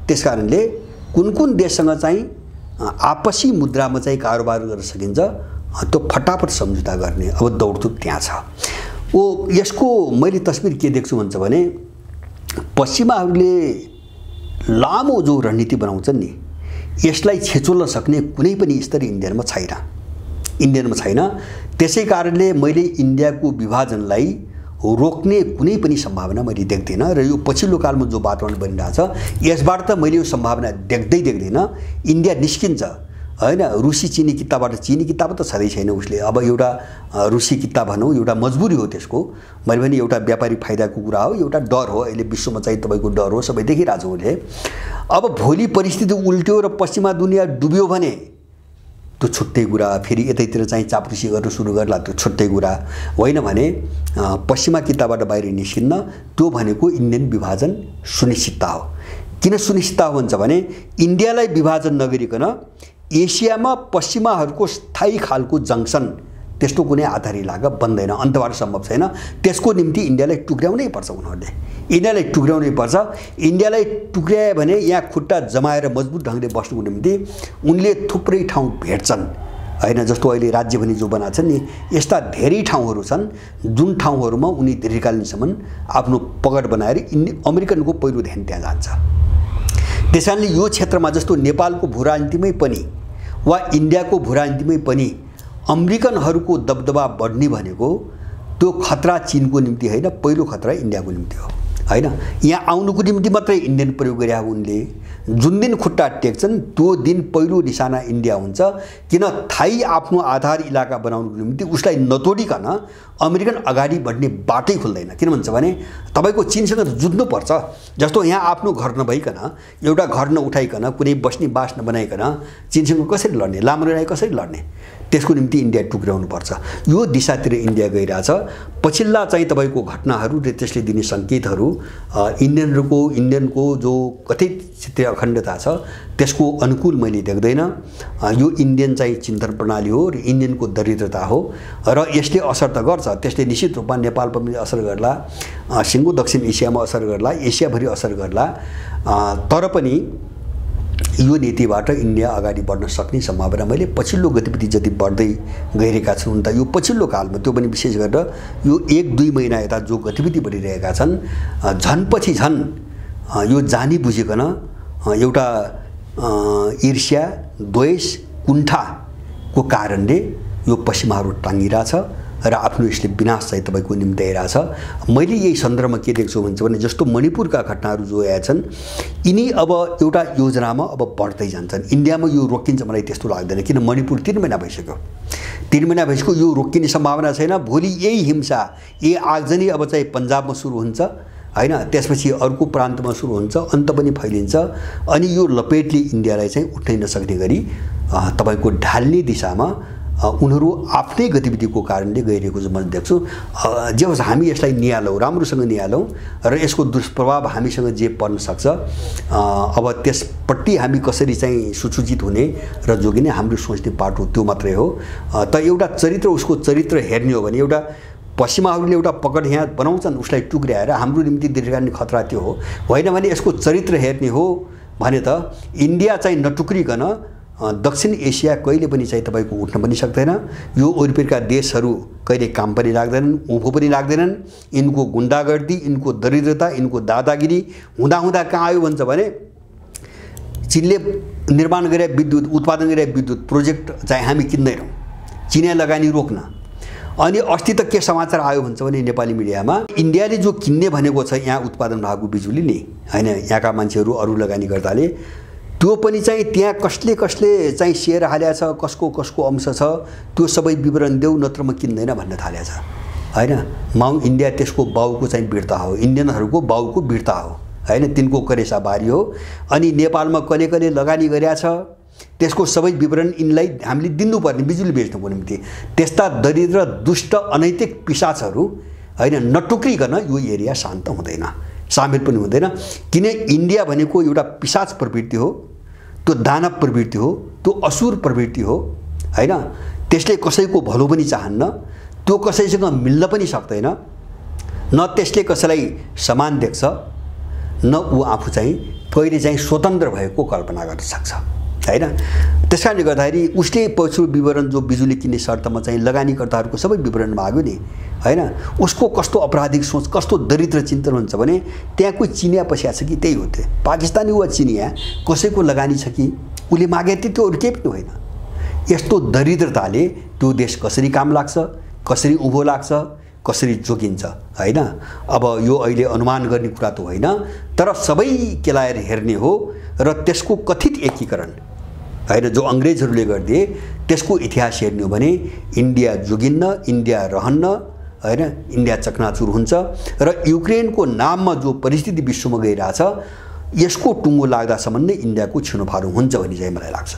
त्यसकारणले कुन कुन देशसँग चाहिँ आपसी मुद्रामा चाहिँ कारोबार गर्न सकिन्छ त्यो फटाफट सम्झौता गर्ने अब दौडधुप त्यहाँ छ। यसको मैले तस्बिर के देख्छु भन्छ भने पश्चिमाहरूले लामो जो रणनीति बनाउँछन् नि यसलाई छेचोल्न सक्ने कुनै पनि स्तर इन्डियामा छैन। त्यसै कारणले मैले इन्डियाको विभाजनलाई रोक्ने कुनै पनि सम्भावना मैले देख्दिनँ र यो पछिल्लो कालमा जो वातावरण बनिरहेछ यसबाट त मैले यो सम्भावना देख्दिनँ। इन्डिया निस्किन्छ हैन, रुसी चिनी किताबाट, चिनी किताब त छँदै छैन उसले, अब एउटा रुसी किताब भनौँ, एउटा मजबुरी हो त्यसको। मैले भने एउटा व्यापारिक फाइदाको कुरा हो, एउटा डर हो, अहिले विश्वमा चाहिँ तपाईँको डर हो, सबै देखिरहेको छ उसले। अब भोलि परिस्थिति उल्ट्यो र पश्चिमा दुनियाँ डुब्यो भने त्यो छुट्टै कुरा, फेरि यतैतिर चाहिँ चाप्लुसी गर्न सुरु गर्ला, त्यो छुट्टै कुरा होइन भने पश्चिमा किताबाट बाहिर निस्किन्न, त्यो भनेको इन्डियन विभाजन सुनिश्चितता हो। किन सुनिश्चितता हो भन्छ भने इन्डियालाई विभाजन नगरिकन एसियामा पश्चिमाहरूको स्थायी खालको जङ्सन त्यस्तो कुनै आधार इलाका बन्दैन, अन्तबाट सम्भव छैन। त्यसको निम्ति इन्डियालाई टुक्र्याउनै पर्छ उनीहरूले, इन्डियालाई टुक्र्याउनै पर्छ। इन्डियालाई टुक्र्यायो भने यहाँ खुट्टा जमाएर मजबुत ढङ्गले बस्नुको निम्ति उनले थुप्रै ठाउँ भेट्छन् हैन। जस्तो अहिले राज्य भनी जो बनाएको छन् नि, यस्ता धेरै ठाउँहरू छन् जुन ठाउँहरूमा उनी दीर्घकालीनसम्म आफ्नो पकड बनाएर अमेरिकनको पहिलो ध्यान त्यहाँ जान्छ। त्यसैले यो क्षेत्रमा जस्तो नेपालको भूराजनीतिमै पनि वा इन्डियाको भूराजनीतिमै पनि अमेरिकनहरूको दबदबा बढ्ने भनेको त्यो खतरा चीनको निम्ति होइन, पहिलो खतरा इन्डियाको निम्ति हो हैन। यहाँ आउनुको निम्ति मात्रै इन्डियन प्रयोग गरे उनले, जुन दिन खुट्टा टेक्छन् त्यो दिन पहिलो निशाना इन्डिया हुन्छ। किन थाई आफ्नो आधार इलाका बनाउनुको निम्ति उसलाई नतोडिकन अमेरिकन अगाडि बढ्ने बाटै खुल्दैन। किन भन्छ भने तपाईँको चीनसँग जुझ्नुपर्छ। जस्तो यहाँ आफ्नो घर नभइकन, एउटा घर नउठाइकन, कुनै बस्ने बास नबनाइकन चीनसँग कसरी लड्ने, लामो कसरी लड्ने, त्यसको निम्ति इन्डिया टुक्र्याउनुपर्छ। यो दिशातिर इन्डिया गइरहेछ। पछिल्ला चाहिँ तपाईँको घटनाहरू र त्यसले दिने सङ्केतहरू इन्डियनको जो कथित क्षेत्रीय अखण्डता छ त्यसको अनुकूल मैले देख्दैन। यो इन्डियन चाहिँ चिन्तन प्रणाली हो र इन्डियनको दरिद्रता हो र यसले असर त गर्छ, त्यसले निश्चित रूपमा नेपाल पनि असर गर्ला, सिङ्गो दक्षिण एसियामा असर गर्ला, एसियाभरि असर गर्ला। तर पनि यो नीतिबाट इन्डिया अगाडि बढ्न सक्ने सम्भावना मैले पछिल्लो गतिविधि जति बढ्दै गइरहेका छन् त यो पछिल्लो कालमा, त्यो पनि विशेष गरेर यो 1-2 महिना यता जो गतिविधि बढिरहेका छन्, झनपछि झन यो जानी बुझिकन एउटा ईर्ष्या, द्वेष, कुण्ठाको कारणले यो पश्चिमाहरू टाङ्गिरहेछ र आफ्नो यसले विनाश चाहिँ तपाईँको निम्ति आइरहेछ। मैले यही सन्दर्भमा के देख्छु भन्छ भने जस्तो मणिपुरका घटनाहरू जो आएका छन् यिनी अब एउटा योजनामा अब बढ्दै जान्छन्। इन्डियामा यो रोकिन्छ मलाई त्यस्तो लाग्दैन, किन मणिपुर 3 महिना भइसक्यो, 3 महिना भइसक्यो, यो रोकिने सम्भावना छैन। भोलि यही हिंसा, यही आगजनी अब चाहिँ पन्जाबमा सुरु हुन्छ हैन, त्यसपछि अर्को प्रान्तमा सुरु हुन्छ, अन्त पनि फैलिन्छ अनि यो लपेटले इन्डियालाई चाहिँ उठ्नै नसक्ने गरी तपाईँको ढाल्ने दिशामा उनीहरू आफ्नै गतिविधिको कारणले गइरहेको चाहिँ मैले देख्छु। जे होस् हामी यसलाई निहालौँ, राम्रोसँग निहालौँ र यसको दुष्प्रभाव हामीसँग जे पर्न सक्छ अब त्यसपट्टि हामी कसरी चाहिँ सुसूचित हुने र जोगिने हाम्रो सोच्ने पाटो त्यो मात्रै हो। त एउटा चरित्र, उसको चरित्र हेर्ने हो भने एउटा पश्चिमाहरूले एउटा पकड यहाँ बनाउँछन्, उसलाई टुक्र्याएर हाम्रो निम्ति दीर्घकालीन खतरा त्यो हो होइन भने यसको चरित्र हेर्ने हो भने त इन्डिया चाहिँ नटुक्रिकन दक्षिण एसिया कहिले पनि चाहिँ तपाईँको उठ्न पनि सक्दैन। यो वरिपरिका देशहरू कहिले काम पनि लाग्दैनन्, उँभो पनि लाग्दैनन्। यिनको गुन्डागर्दी, यिनको दरिद्रता, यिनको दादागिरी हुँदा कहाँ आयो भन्छ भने चीनले निर्माण गरे विद्युत, उत्पादन गरे विद्युत प्रोजेक्ट चाहिँ हामी किन्दैनौँ, चिनिया लगानी रोक्न। अनि अस्ति त के समाचार आयो भन्छ भने नेपाली मिडियामा इन्डियाले जो किन्ने भनेको छ यहाँ उत्पादन भएको बिजुली नि हैन, यहाँका मान्छेहरू अरू लगानी गर्दाले त्यो पनि चाहिँ त्यहाँ कसले चाहिँ सेयर हालेको छ, कसको अंश छ, त्यो सबै विवरण देऊ नत्र म किन्दैन भन्न थालेको छ हैन। माउ इन्डिया त्यसको बाउको चाहिँ वीरता हो, इन्डियनहरूको बाउको वीरता हो हैन, तिनको करेसाबारी हो। अनि नेपालमा कले लगानी गरेका छ त्यसको सबै विवरण यिनलाई हामीले दिनुपर्ने बिजुली बेच्नुको निम्ति। त्यस्ता दरिद्र, दुष्ट, अनैतिक पिशाचहरू हैन नटुक्रिकन यो एरिया शान्त हुँदैन, सामेल पनि हुँदैन। किन इन्डिया भनेको एउटा पिशाच प्रवृत्ति हो, त्यो दानव प्रवृत्ति हो, त्यो असुर प्रवृत्ति हो हैन। त्यसले कसैको भलो पनि चाहन्न, त्यो कसैसँग मिल्न पनि सक्दैन, न त्यसले कसैलाई समान देख्छ, न ऊ आफू चाहिँ कहिले चाहिँ स्वतन्त्र भएको कल्पना गर्न सक्छ हैन। त्यसकारणले गर्दाखेरि उसले पछिल्लो विवरण जो बिजुली किन्ने शर्तमा चाहिँ लगानीकर्ताहरूको सबै विवरण माग्यो नि हैन, उसको कस्तो अपराधिक सोच, कस्तो दरिद्र चिन्तन हुन्छ भने त्यहाँ कोही चिनिया पसिया छ कि त्यही हो, त्यो पाकिस्तानी वा चिनिया कसैको लगानी छ कि उसले मागे त्यो अरू केही पनि होइन। यस्तो दरिद्रताले त्यो देश कसरी काम लाग्छ, कसरी उँभो लाग्छ, कसरी जोगिन्छ हैन। अब यो अहिले अनुमान गर्ने कुरा त होइन, तर सबै केलाएर हेर्ने हो र त्यसको कथित एकीकरण हैन जो अंग्रेजहरूले गर्दिए त्यसको इतिहास हेर्ने हो भने इन्डिया जोगिन्न, इन्डिया रहन्न हैन, इन्डिया चकनाचुर हुन्छ र युक्रेनको नाममा जो परिस्थिति विश्वमा गइरहेछ यसको टुङ्गो लाग्दासम्म नै इन्डियाको छिनोफारो हुन्छ भन्ने चाहिँ मलाई लाग्छ।